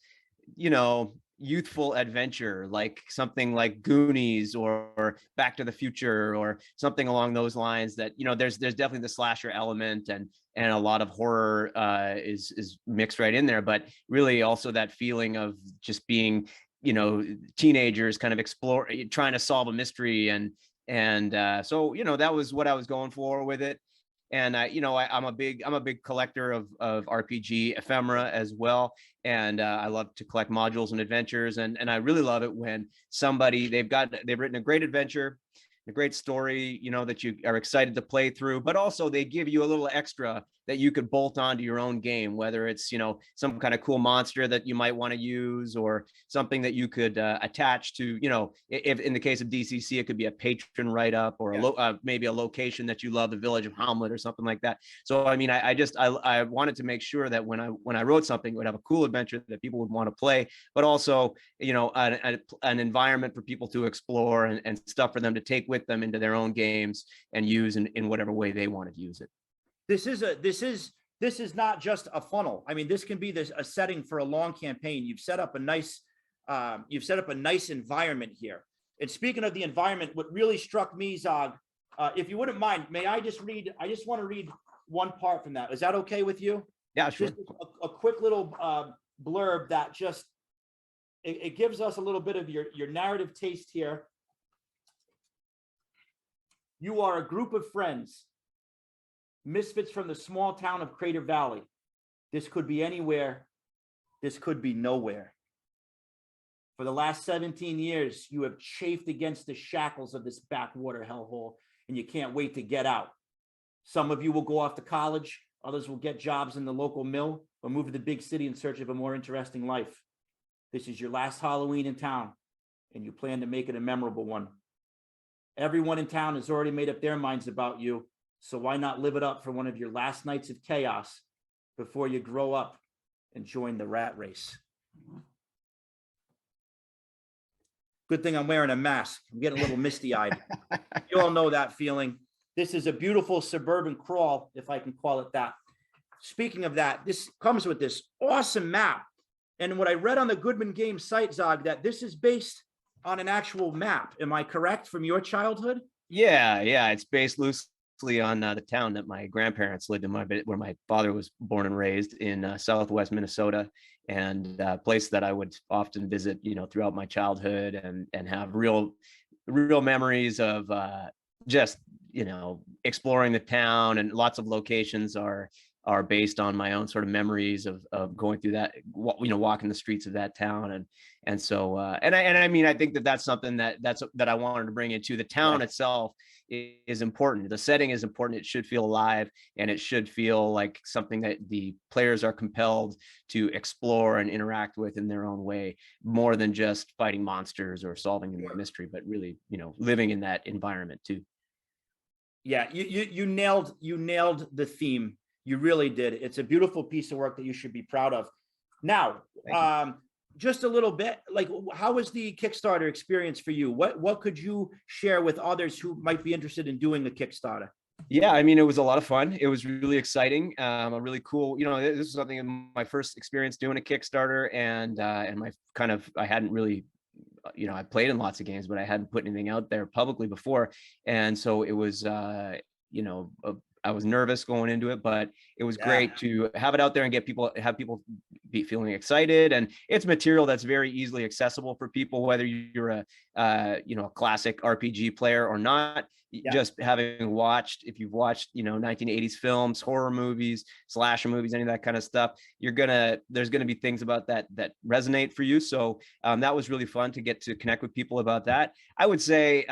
you know, youthful adventure, like something like Goonies or Back to the Future or something along those lines. That, you know, there's definitely the slasher element and a lot of horror is mixed right in there, but really also that feeling of just being, you know, teenagers kind of trying to solve a mystery and so, you know, that was what I was going for with it. And you know, I'm a big collector of RPG ephemera as well, and I love to collect modules and adventures, and I really love it when they've written a great adventure, a great story, you know, that you are excited to play through, but also they give you a little extra that you could bolt onto your own game, whether it's, you know, some kind of cool monster that you might want to use or something that you could attach to, you know, if in the case of DCC, it could be a patron write-up or maybe a location that you love, the village of Hamlet or something like that. So, I mean, I wanted to make sure that when I wrote something, it would have a cool adventure that people would want to play, but also, you know, an environment for people to explore and stuff for them to take with them into their own games and use in whatever way they wanted to use it. This is not just a funnel. I mean, this can be a setting for a long campaign. You've set up a nice environment here. And speaking of the environment, what really struck me, Zog, if you wouldn't mind, may I just want to read one part from that. Is that okay with you? Yeah, sure. Just a quick little blurb that just, it gives us a little bit of your narrative taste here. You are a group of friends, misfits from the small town of Crater Valley. This could be anywhere. This could be nowhere. For the last 17 years, you have chafed against the shackles of this backwater hellhole, and you can't wait to get out. Some of you will go off to college. Others will get jobs in the local mill or move to the big city in search of a more interesting life. This is your last Halloween in town, and you plan to make it a memorable one. Everyone in town has already made up their minds about you, so why not live it up for one of your last nights of chaos before you grow up and join the rat race? Good thing I'm wearing a mask. I'm getting a little misty-eyed. You all know that feeling. This is a beautiful suburban crawl, if I can call it that. Speaking of that, this comes with this awesome map. And what I read on the Goodman Games site, Zog, that this is based on an actual map. Am I correct, from your childhood? Yeah, yeah, it's based loosely on the town that my grandparents lived in, where my father was born and raised in Southwest Minnesota, and a place that I would often visit, throughout my childhood, and have real memories of just exploring the town, and lots of locations are based on my own sort of memories of going through that, walking the streets of that town. And so, I mean, I think that's something that I wanted to bring into the town itself is important. The setting is important. It should feel alive, and it should feel like something that the players are compelled to explore and interact with in their own way, more than just fighting monsters or solving a mystery, but really, living in that environment too. Yeah, you nailed the theme. You really did. It's a beautiful piece of work that you should be proud of. Now, just a little bit, like, how was the Kickstarter experience for you? What could you share with others who might be interested in doing a Kickstarter? Yeah, I mean, it was a lot of fun. It was really exciting. A really cool, this is something in my first experience doing a Kickstarter, and I hadn't really, I played in lots of games, but I hadn't put anything out there publicly before. And so it was, I was nervous going into it, but it was great to have it out there and have people be feeling excited. And it's material that's very easily accessible for people, whether you're a classic RPG player or not. Just having watched, if you've watched, 1980s films, horror movies, slasher movies, any of that kind of stuff, there's gonna be things about that resonate for you. So that was really fun to get to connect with people about that. I would say,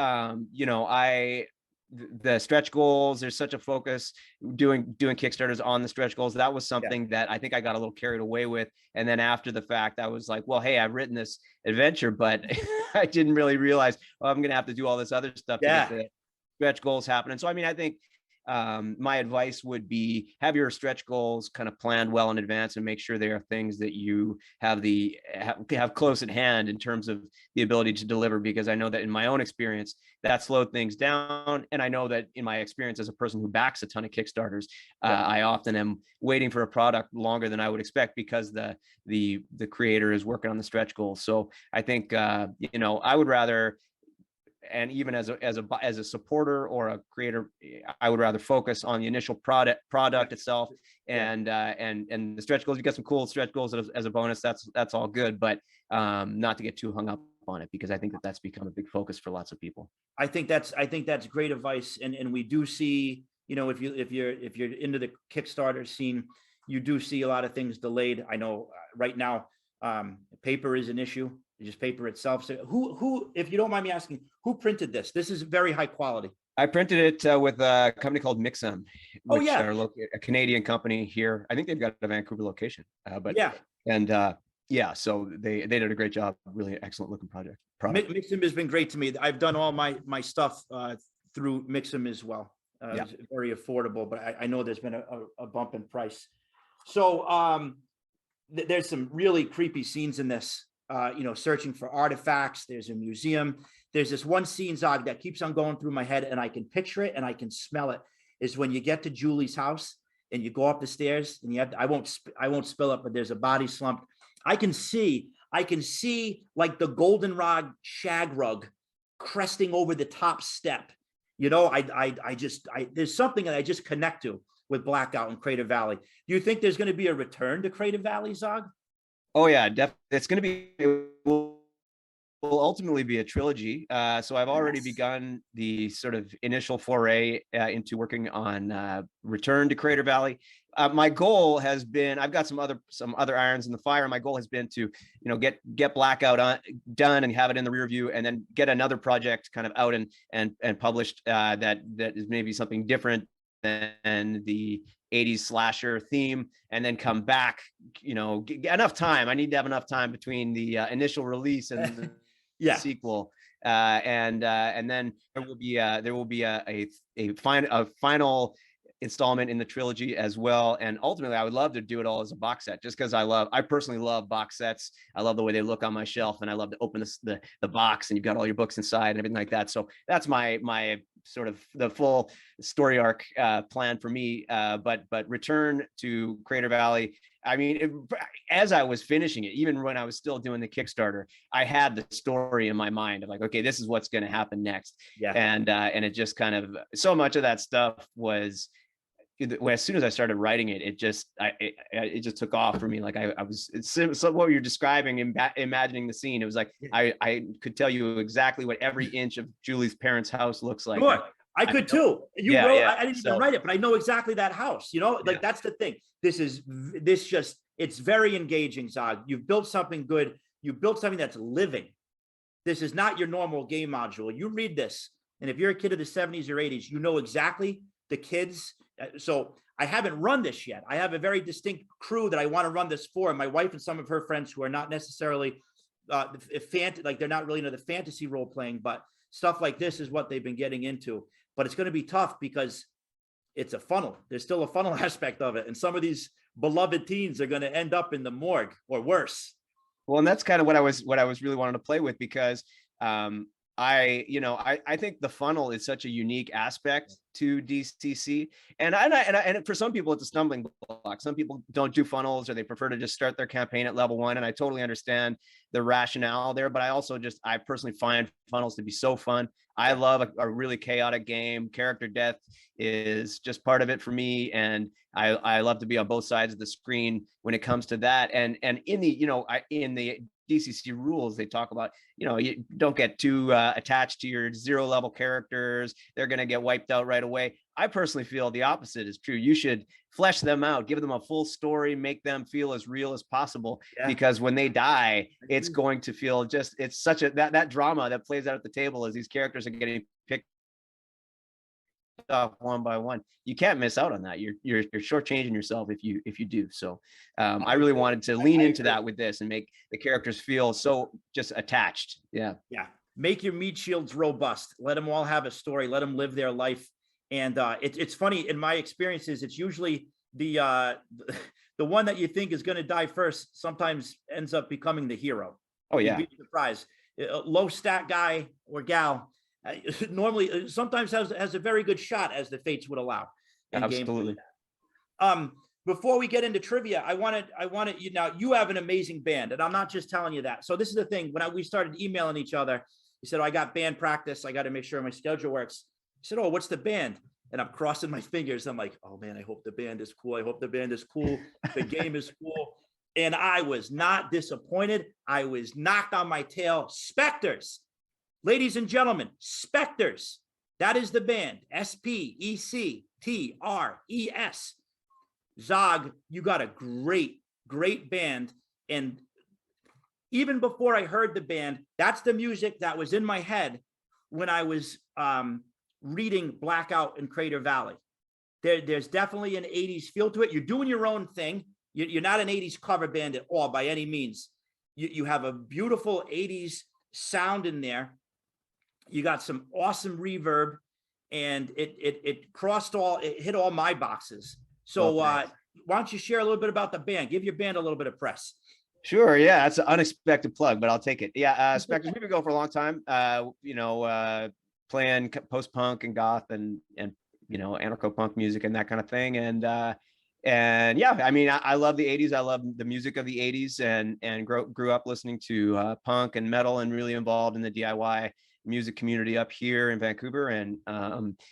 the stretch goals, there's such a focus doing Kickstarters on the stretch goals. That was something that I think I got a little carried away with. And then after the fact, I was like, well, hey, I've written this adventure, but I didn't really realize, I'm going to have to do all this other stuff to get the stretch goals happening. So, I mean, I think my advice would be have your stretch goals kind of planned well in advance, and make sure they are things that you have close at hand in terms of the ability to deliver, because I know that in my own experience that slowed things down. And I know that in my experience as a person who backs a ton of Kickstarters, I often am waiting for a product longer than I would expect because the creator is working on the stretch goals. So I think I would rather, and even as a supporter or a creator, I would rather focus on the initial product itself, and the stretch goals. You get some cool stretch goals as a bonus. That's all good, but not to get too hung up on it, because I think that's become a big focus for lots of people. I think that's great advice, and we do see, if you're into the Kickstarter scene, you do see a lot of things delayed. I know right now, paper is an issue. Just paper itself. So who, if you don't mind me asking, who printed this? This is very high quality. I printed it with a company called Mixam, which are a Canadian company here. I think they've got a Vancouver location, so they did a great job. Really excellent looking product. Mixam has been great to me. I've done all my stuff through Mixam as well. It's very affordable, but I know there's been a bump in price. So there's some really creepy scenes in this. Searching for artifacts. There's a museum. There's this one scene, Zog, that keeps on going through my head, and I can picture it and I can smell it. Is when you get to Julie's house and you go up the stairs, and I won't spill it, but there's a body slumped. I can see like the goldenrod shag rug cresting over the top step. There's something that I just connect to with Blackout and Crater Valley. Do you think there's going to be a return to Crater Valley, Zog? Oh yeah, definitely. It's going to be, it will ultimately be a trilogy. So I've already begun the sort of initial foray into working on Return to Crater Valley. My goal has been, I've got some other irons in the fire. My goal has been to, get Blackout done and have it in the rear view, and then get another project kind of out and published that is maybe something different than the 80s slasher theme, and then come back, enough time. I need to have enough time between the initial release and the sequel. And then there will be a final installment in the trilogy as well. And ultimately, I would love to do it all as a box set, just because I personally love box sets. I love the way they look on my shelf, and I love to open the box and you've got all your books inside and everything like that. So that's my sort of the full story arc plan for me. But Return to Crater Valley, I mean, as I was finishing it, even when I was still doing the Kickstarter, I had the story in my mind of like, okay, this is what's going to happen next. Yeah. And it just kind of, so much of that stuff was, as soon as I started writing it, it just took off for me. Like I was, so what you're describing, imagining the scene, it was like, I could tell you exactly what every inch of Julie's parents' house looks like. Sure. I could too. You wrote, I didn't even write it, but I know exactly that house, you know, like that's the thing. It's very engaging, Zog. You've built something good. You built something that's living. This is not your normal game module. You read this, and if you're a kid of the 70s or 80s, you know exactly the kids. So I haven't run this yet. I have a very distinct crew that I want to run this for. And my wife and some of her friends who are not necessarily like they're not really into the fantasy role playing, but stuff like this is what they've been getting into. But it's going to be tough because it's a funnel. There's still a funnel aspect of it. And some of these beloved teens are going to end up in the morgue or worse. Well, and that's kind of what I was really wanting to play with, because I think the funnel is such a unique aspect to DCC, and for some people it's a stumbling block. Some people don't do funnels, or they prefer to just start their campaign at level 1, and I totally understand the rationale there. But I personally find funnels to be so fun. I love a really chaotic game. Character death is just part of it for me, and I love to be on both sides of the screen when it comes to that. And in the DCC rules, they talk about, you don't get too attached to your 0 level characters. They're going to get wiped out right away. I personally feel the opposite is true. You should flesh them out, give them a full story, make them feel as real as possible, because when they die, it's going to feel it's such that drama that plays out at the table as these characters are getting picked off one by one. You can't miss out on that. You're shortchanging yourself if you do. So I really wanted to lean into that with this and make the characters feel so just attached. Yeah. Make your meat shields robust. Let them all have a story. Let them live their life. And it's funny, in my experiences, it's usually the one that you think is going to die first sometimes ends up becoming the hero. Oh yeah. You'd be surprised. A low stat guy or gal normally sometimes has a very good shot, as the fates would allow. Absolutely. Before we get into trivia, I wanted you have an amazing band, and I'm not just telling you that. So this is the thing. When we started emailing each other, he said, I got band practice. I got to make sure my schedule works. He said, oh, what's the band? And I'm crossing my fingers. I'm like, oh man, I hope the band is cool. I hope the band is cool. The game is cool. And I was not disappointed. I was knocked on my tail. Spectres. Ladies and gentlemen, Spectres. That is the band. Spectres. Zog, you got a great band. And even before I heard the band, that's the music that was in my head when I was reading Blackout and Crater Valley. There's definitely an 80s feel to it. You're doing your own thing. You're not an 80s cover band at all by any means. You have a beautiful 80s sound in there. You got some awesome reverb, and it hit all my boxes. So why don't you share a little bit about the band? Give your band a little bit of press. Sure. Yeah, that's an unexpected plug, but I'll take it. Yeah, Spectres, we've been going for a long time. Playing post-punk and goth and anarcho-punk music and that kind of thing. And yeah, I mean, I love the 80s. I love the music of the 80s, and grew up listening to punk and metal, and really involved in the DIY music community up here in Vancouver. And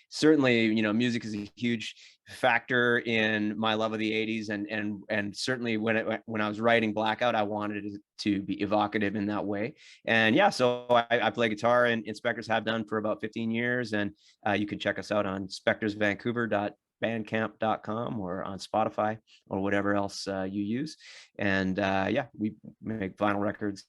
certainly, music is a huge factor in my love of the 80s, and certainly when I was writing Blackout, I wanted it to be evocative in that way. And yeah, so I play guitar and Spectres, have done for about 15 years, and you can check us out on spectresvancouver.bandcamp.com or on Spotify or whatever else you use. And yeah, we make vinyl records,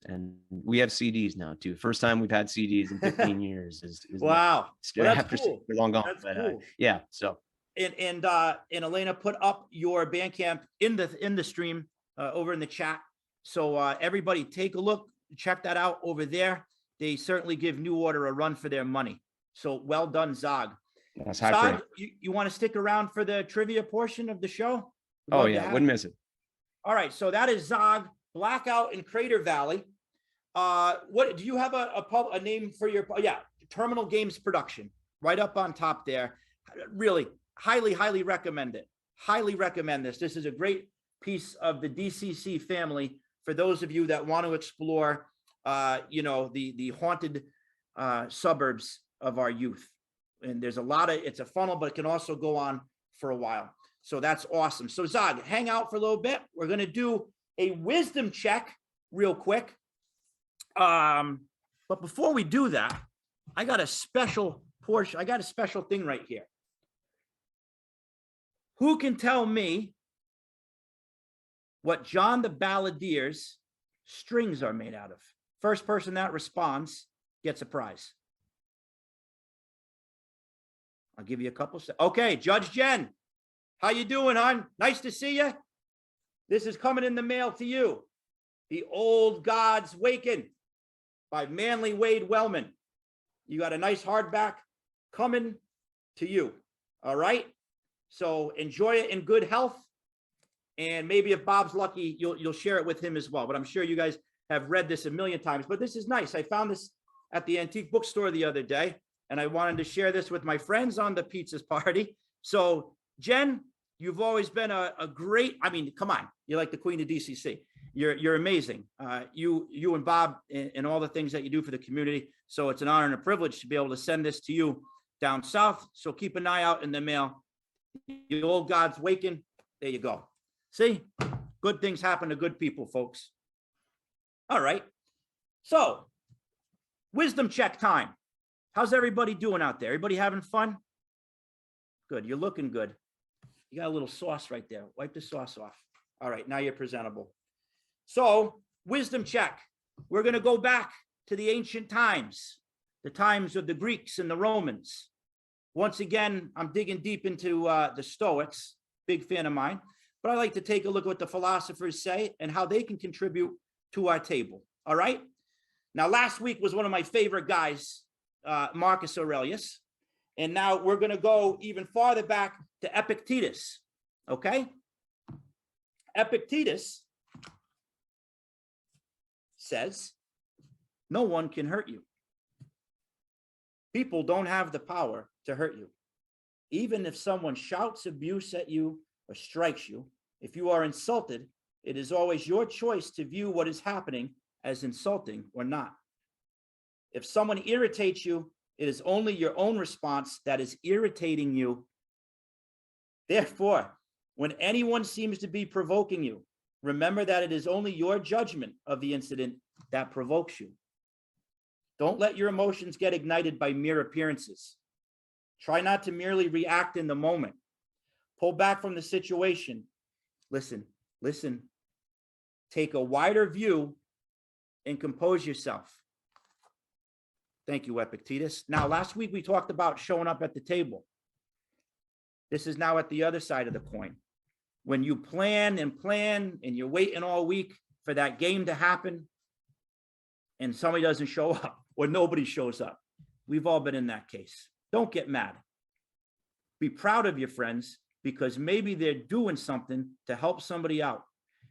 and we have CDs now too. First time we've had CDs in 15 years. Wow. Well, that's cool. They're long gone. That's but, cool. Yeah. So. And Elena put up your Bandcamp in the stream over in the chat. So everybody take a look, check that out over there. They certainly give New Order a run for their money. So well done, Zog. That's Zog, you want to stick around for the trivia portion of the show? Oh yeah, wouldn't miss it. All right, so that is Zog, Blackout in Crater Valley. What do you have a name for your Terminal Games production? right up on top there. Really, highly recommend it. Highly recommend this. This is a great piece of the DCC family for those of you that want to explore, the haunted suburbs of our youth. And there's a lot of, it's a funnel, but it can also go on for a while. So that's awesome. So Zog, hang out for a little bit. We're going to do a wisdom check real quick. But before we do that, I got a special portion. I got a special thing right here. Who can tell me what John the Balladier's strings are made out of? First person that responds gets a prize. I'll give you a couple. Okay, Judge Jen, how you doing, hon? Nice to see you. This is coming in the mail to you. The Old Gods Waken by Manly Wade Wellman. You got a nice hardback coming to you. All right. So enjoy it in good health. And maybe if Bob's lucky, you'll share it with him as well. But I'm sure you guys have read this a million times. But this is nice. I found this at the antique bookstore the other day, and I wanted to share this with my friends on the pizzas party. So Jen, you've always been a great, I mean, come on, you're like the queen of DCC. You're amazing. You and Bob and all the things that you do for the community. So it's an honor and a privilege to be able to send this to you down south. So keep an eye out in the mail. The Old Gods Waken. There you go. See, good things happen to good people, folks. All right. So wisdom check time. How's everybody doing out there? Everybody having fun? Good. You're looking good. You got a little sauce right there. Wipe the sauce off. All right. Now you're presentable. So wisdom check. We're going to go back to the ancient times, the times of the Greeks and the Romans. Once again, I'm digging deep into the Stoics, big fan of mine, but I like to take a look at what the philosophers say and how they can contribute to our table. All right. Now, last week was one of my favorite guys, Marcus Aurelius. And now we're going to go even farther back to Epictetus. Okay. Epictetus says, no one can hurt you. People don't have the power to hurt you. Even if someone shouts abuse at you or strikes you, if you are insulted, it is always your choice to view what is happening as insulting or not. If someone irritates you, it is only your own response that is irritating you. Therefore, when anyone seems to be provoking you, remember that it is only your judgment of the incident that provokes you. Don't let your emotions get ignited by mere appearances. Try not to merely react in the moment. Pull back from the situation. Listen. Take a wider view and compose yourself. Thank you, Epictetus. Now, last week we talked about showing up at the table. This is now at the other side of the coin. When you plan and you're waiting all week for that game to happen and somebody doesn't show up or nobody shows up. We've all been in that case. Don't get mad. Be proud of your friends because maybe they're doing something to help somebody out.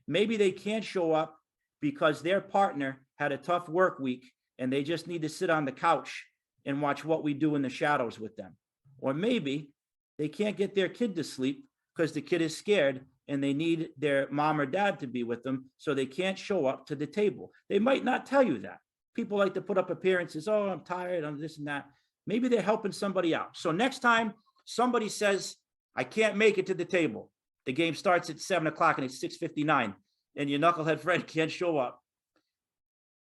Maybe they can't show up because their partner had a tough work week and they just need to sit on the couch and watch What We Do in the Shadows with them. Or maybe they can't get their kid to sleep because the kid is scared and they need their mom or dad to be with them, so they can't show up to the table. They might not tell you that. People like to put up appearances. Oh, I'm tired, I'm this and that. Maybe they're helping somebody out. So next time somebody says, I can't make it to the table, the game starts at 7 o'clock and it's 6:59 and your knucklehead friend can't show up,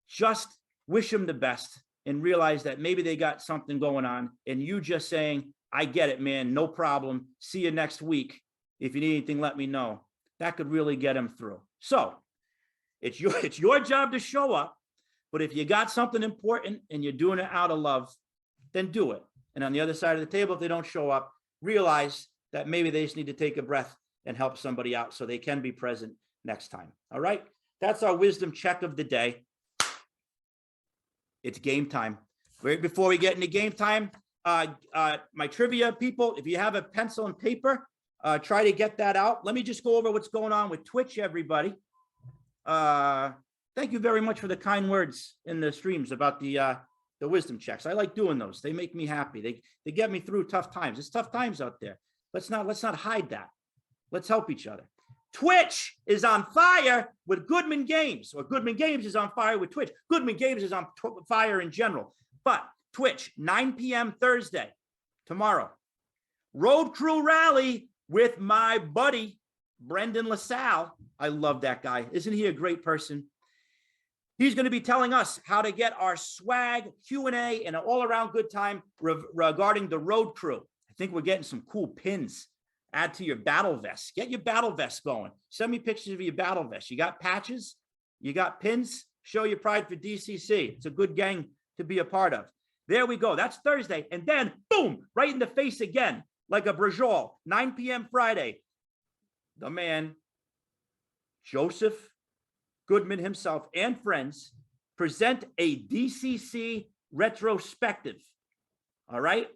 just wish them the best and realize that maybe they got something going on and you just saying, I get it, man, no problem. See you next week. If you need anything, let me know. That could really get them through. So it's your job to show up, but if you got something important and you're doing it out of love, then do it. And on the other side of the table, if they don't show up, realize that maybe they just need to take a breath and help somebody out so they can be present next time. All right. That's our wisdom check of the day. It's game time. Right before we get into game time, my trivia people, if you have a pencil and paper, try to get that out. Let me just go over what's going on with Twitch, everybody. Thank you very much for the kind words in the streams about the the wisdom checks. I like doing those. They make me happy. They get me through tough times. It's tough times out there. Let's not hide that. Let's help each other. Twitch is on fire with Goodman Games, or Goodman Games is on fire with Twitch. Goodman Games is on fire in general. But Twitch, 9 p.m. Thursday, tomorrow. Road Crew Rally with my buddy, Brendan LaSalle. I love that guy. Isn't he a great person? He's going to be telling us how to get our swag, Q&A, and an all-around good time regarding the Road Crew. I think we're getting some cool pins. Add to your battle vest. Get your battle vest going. Send me pictures of your battle vest. You got patches? You got pins? Show your pride for DCC. It's a good gang to be a part of. There we go. That's Thursday. And then, boom, right in the face again, like a Brajol, 9 p.m. Friday. The man, Joseph Goodman himself and friends, present a DCC retrospective. All right?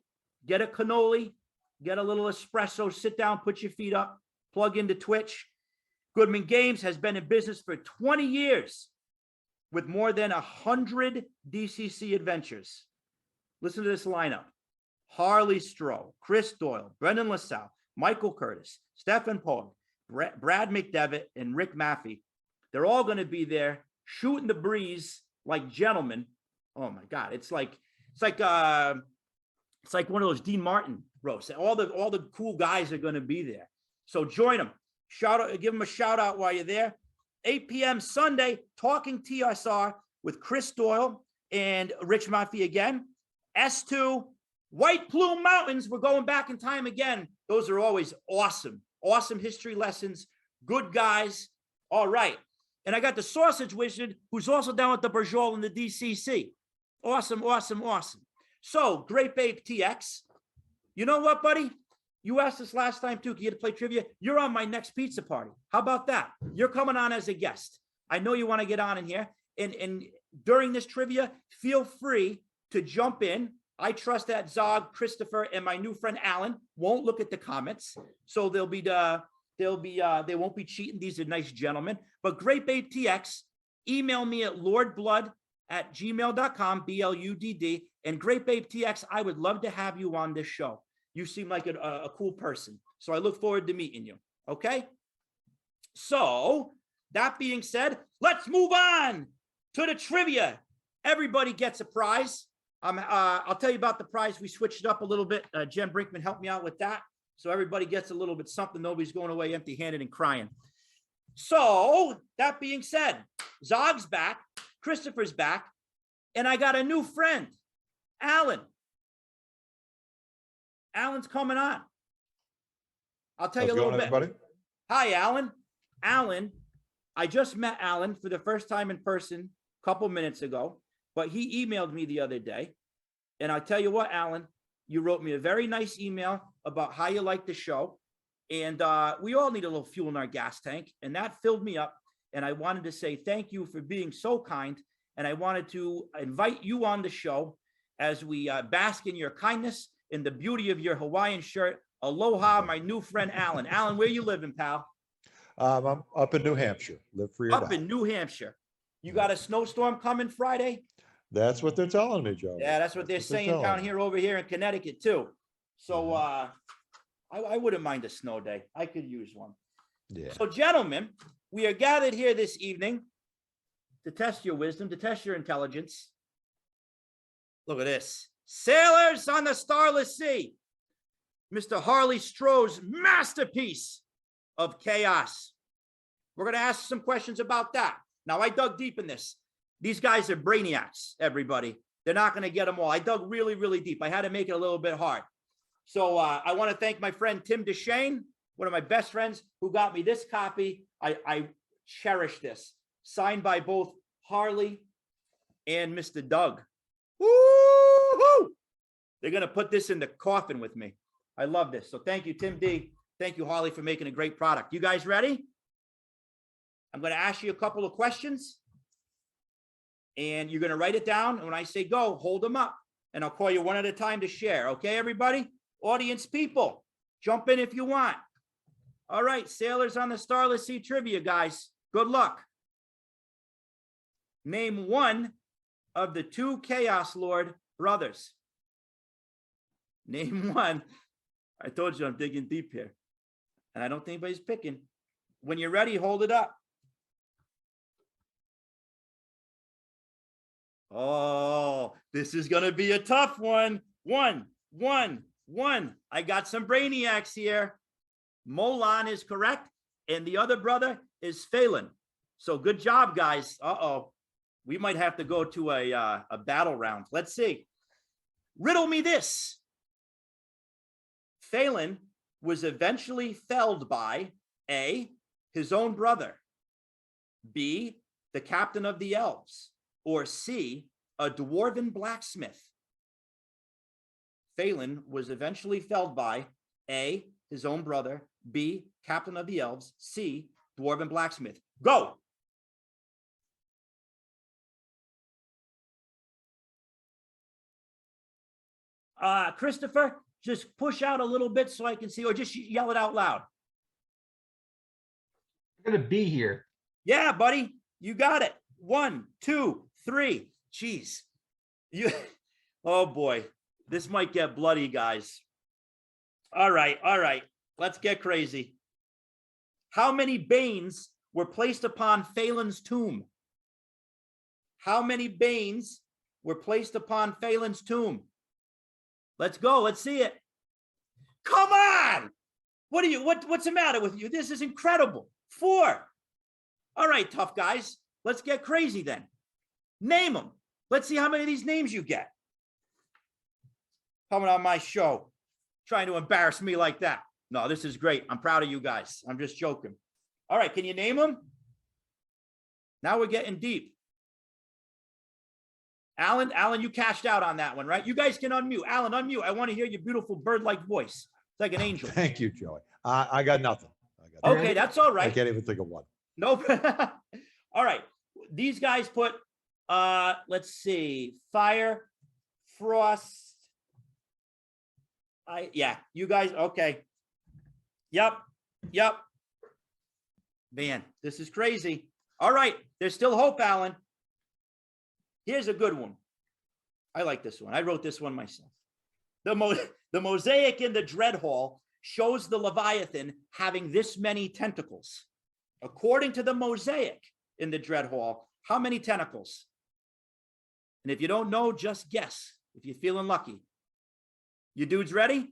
Get a cannoli. Get a little espresso, sit down, put your feet up, plug into Twitch. Goodman Games has been in business for 20 years with more than 100 DCC adventures. Listen to this lineup. Harley Stroh, Chris Doyle, Brendan LaSalle, Michael Curtis, Stefan Pogue, Brad McDevitt, and Rick Maffey. They're all going to be there shooting the breeze like gentlemen. Oh my God. It's like one of those Dean Martin roasts. All the cool guys are going to be there. So join them. Give them a shout out while you're there. 8 p.m. Sunday, Talking TSR with Chris Doyle and Rich Maffey again. S2, White Plume Mountains. We're going back in time again. Those are always awesome. Awesome history lessons. Good guys. All right. And I got the Sausage Wizard, who's also down with the Brajol and the DCC. Awesome, awesome, awesome. So, Great Babe TX. You know what, buddy? You asked us last time, too. Can you play trivia? You're on my next pizza party. How about that? You're coming on as a guest. I know you want to get on in here. And during this trivia, feel free to jump in. I trust that Zog, Christopher, and my new friend Alan won't look at the comments. So they won't be cheating. These are nice gentlemen. But Great Babe TX, email me at lordbludd@gmail.com, BLUDD. And Great Babe TX, I would love to have you on this show. You seem like a cool person. So I look forward to meeting you. Okay? So that being said, let's move on to the trivia. Everybody gets a prize. I'll tell you about the prize. We switched it up a little bit. Jen Brinkman helped me out with that. So everybody gets a little bit something. Nobody's going away empty-handed and crying. So that being said, Zog's back. Christopher's back. And I got a new friend, Alan. Alan's coming on. I'll tell you a little bit. Everybody? Hi, Alan. Alan, I just met Alan for the first time in person a couple minutes ago, but he emailed me the other day. And I'll tell you what, Alan, you wrote me a very nice email about how you like the show. And we all need a little fuel in our gas tank. And that filled me up. And I wanted to say thank you for being so kind. And I wanted to invite you on the show as we bask in your kindness, in the beauty of your Hawaiian shirt. Aloha, my new friend, Alan. Alan, where you living, pal? I'm up in New Hampshire. Live free. Up in New Hampshire. You got a snowstorm coming Friday? That's what they're telling me, Joe. Yeah, that's what they're saying down here over here in Connecticut, too. So I wouldn't mind a snow day. I could use one. Yeah. So, gentlemen, we are gathered here this evening to test your wisdom, to test your intelligence. Look at this. Sailors on the Starless Sea. Mr. Harley Stroh's masterpiece of chaos. We're going to ask some questions about that. Now, I dug deep in this. These guys are brainiacs, everybody. They're not going to get them all. I dug really, really deep. I had to make it a little bit hard. So I want to thank my friend Tim DeShane, one of my best friends, who got me this copy. I cherish this. Signed by both Harley and Mr. Doug. Woo-hoo! They're going to put this in the coffin with me. I love this. So thank you, Tim D. Thank you, Harley, for making a great product. You guys ready? I'm going to ask you a couple of questions. And you're going to write it down. And when I say go, hold them up. And I'll call you one at a time to share. Okay, everybody? Audience people, jump in if you want. All right, Sailors on the Starless Sea trivia, guys. Good luck. Name one of the two Chaos Lord brothers? Name one. I told you I'm digging deep here. And I don't think anybody's picking. When you're ready, hold it up. Oh, this is going to be a tough one. One. I got some brainiacs here. Molon is correct. And the other brother is Phelan. So good job, guys. Uh-oh. We might have to go to a battle round. Let's see. Riddle me this. Phelan was eventually felled by A, his own brother, B, the captain of the elves, or C, a dwarven blacksmith. Phelan was eventually felled by A, his own brother, B, captain of the elves, C, dwarven blacksmith. Go! Christopher, just push out a little bit so I can see, or just yell it out loud. I'm gonna be here. Yeah, buddy, you got it. 1, 2, 3. Jeez. Oh boy, this might get bloody, guys. All right. Let's get crazy. How many Banes were placed upon Phelan's tomb? How many Banes were placed upon Phelan's tomb? Let's go. Let's see it. Come on. What's the matter with you? This is incredible. 4. All right, tough guys. Let's get crazy then. Name them. Let's see how many of these names you get. Coming on my show, trying to embarrass me like that. No, this is great. I'm proud of you guys. I'm just joking. All right, can you name them? Now we're getting deep. Alan, you cashed out on that one, right? You guys can unmute. Alan, unmute. I want to hear your beautiful bird-like voice. It's like an angel. Thank you, Joey. I got nothing. Okay, that's all I right. can't even think of one. Nope. All right. These guys put, let's see, fire, frost. Yeah, you guys, okay. Yep. Man, this is crazy. All right, there's still hope, Alan. Here's a good one. I like this one. I wrote this one myself. The mosaic in the Dread Hall shows the Leviathan having this many tentacles. According to the mosaic in the Dread Hall, how many tentacles? And if you don't know, just guess if you're feeling lucky. You dudes ready?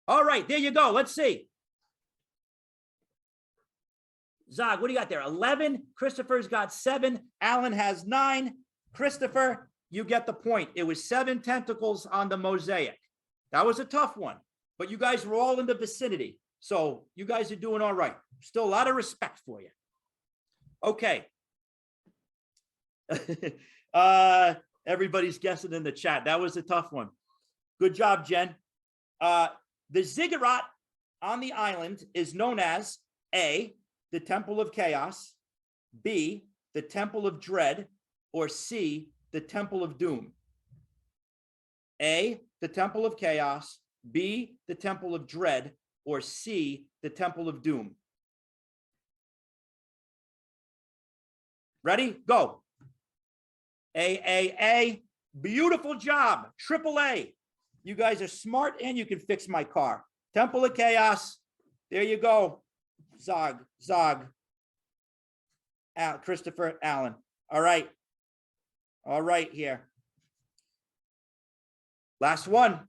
All right, there you go. Let's see. Zog, what do you got there? 11. Christopher's got 7. Alan has 9. Christopher, you get the point. It was 7 tentacles on the mosaic. That was a tough one, but you guys were all in the vicinity. So you guys are doing all right. Still a lot of respect for you. Okay. Everybody's guessing in the chat. That was a tough one. Good job, Jen. The ziggurat on the island is known as A, the Temple of Chaos, B, the Temple of Dread, or C, the Temple of Doom. A, the Temple of Chaos, B, the Temple of Dread, or C, the Temple of Doom. Ready? Go. A. Beautiful job. Triple A. You guys are smart and you can fix my car. Temple of Chaos. There you go. Zog. Christopher, Allen. All right. All right here. Last one.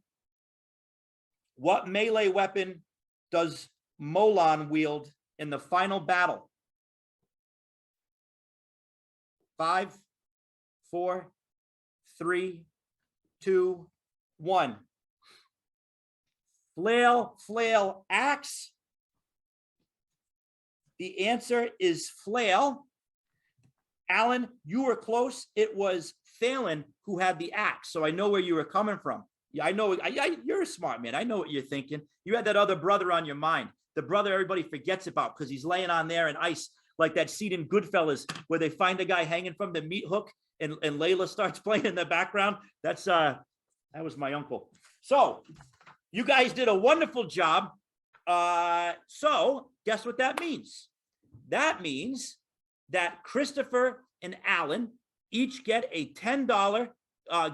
What melee weapon does Molon wield in the final battle? 5, 4, 3, 2, 1. Flail, axe. The answer is flail. Alan, you were close. It was Phelan who had the axe. So I know where you were coming from. Yeah, I know. You're a smart man. I know what you're thinking. You had that other brother on your mind. The brother everybody forgets about because he's laying on there in ice, like that scene in Goodfellas where they find the guy hanging from the meat hook and Layla starts playing in the background. That was my uncle. So you guys did a wonderful job. So guess what that means? That means that Christopher and Alan each get a $10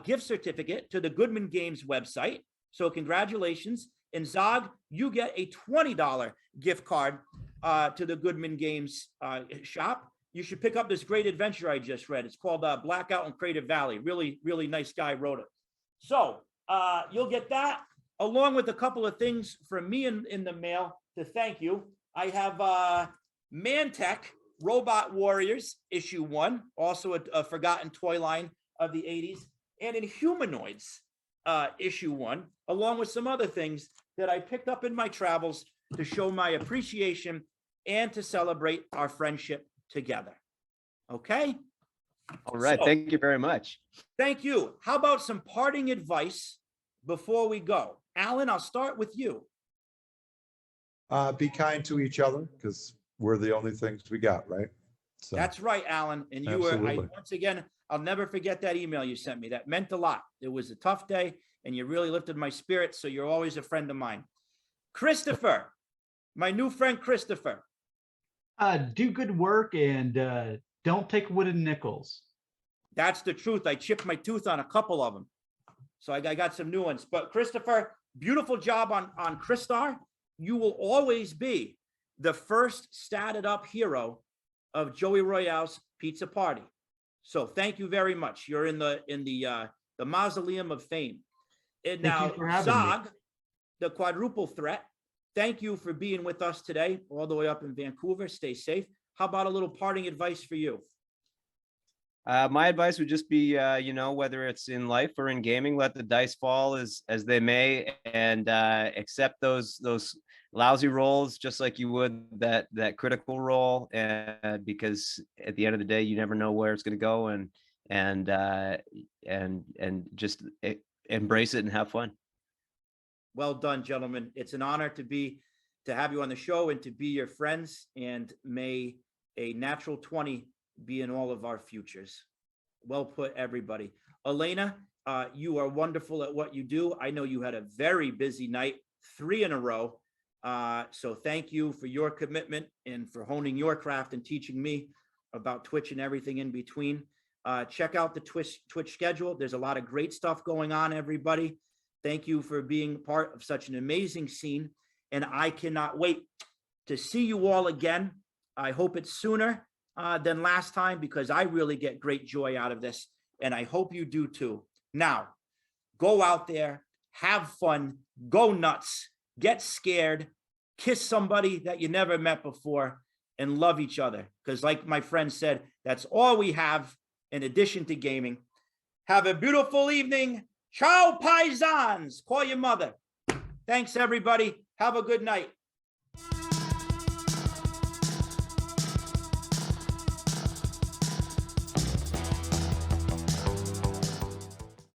gift certificate to the Goodman Games website. So congratulations. And Zog, you get a $20 gift card to the Goodman Games shop. You should pick up this great adventure I just read. It's called Blackout in Crater Valley. Really, really nice guy wrote it. So you'll get that along with a couple of things from me in the mail to thank you. I have Mantech Robot Warriors issue 1, also a forgotten toy line of the 80s, and in Humanoids issue 1, along with some other things that I picked up in my travels to show my appreciation and to celebrate our friendship together. Okay? All right. So, thank you very much. Thank you. How about some parting advice before we go? Alan, I'll start with you. Be kind to each other because we're the only things we got, right? So That's right, Alan. And you were, Absolutely. once again, I'll never forget that email you sent me. That meant a lot. It was a tough day and you really lifted my spirits. So you're always a friend of mine. Christopher, my new friend, Christopher. Do good work and don't take wooden nickels. That's the truth. I chipped my tooth on a couple of them. So I got some new ones. But Christopher, beautiful job on Christar. You will always be the first statted up hero of Joey Royale's Pizza Party. So thank you very much. You're in the mausoleum of fame. And now, Zog, the quadruple threat, thank you for being with us today, all the way up in Vancouver. Stay safe. How about a little parting advice for you? My advice would just be, whether it's in life or in gaming, let the dice fall as they may, and accept those lousy rolls just like you would that critical roll, and because at the end of the day, you never know where it's going to go, and just embrace it and have fun. Well done, gentlemen. It's an honor to have you on the show and to be your friends, and may a natural 20 be in all of our futures. Well put, everybody. Elena, you are wonderful at what you do. I know you had a very busy night, 3 in a row. So thank you for your commitment and for honing your craft and teaching me about Twitch and everything in between. Check out the Twitch schedule. There's a lot of great stuff going on, everybody. Thank you for being part of such an amazing scene. And I cannot wait to see you all again. I hope it's sooner than last time, because I really get great joy out of this. And I hope you do too. Now, go out there, have fun, go nuts, get scared, kiss somebody that you never met before, and love each other. Because like my friend said, that's all we have in addition to gaming. Have a beautiful evening. Ciao, Piezans. Call your mother. Thanks, everybody. Have a good night.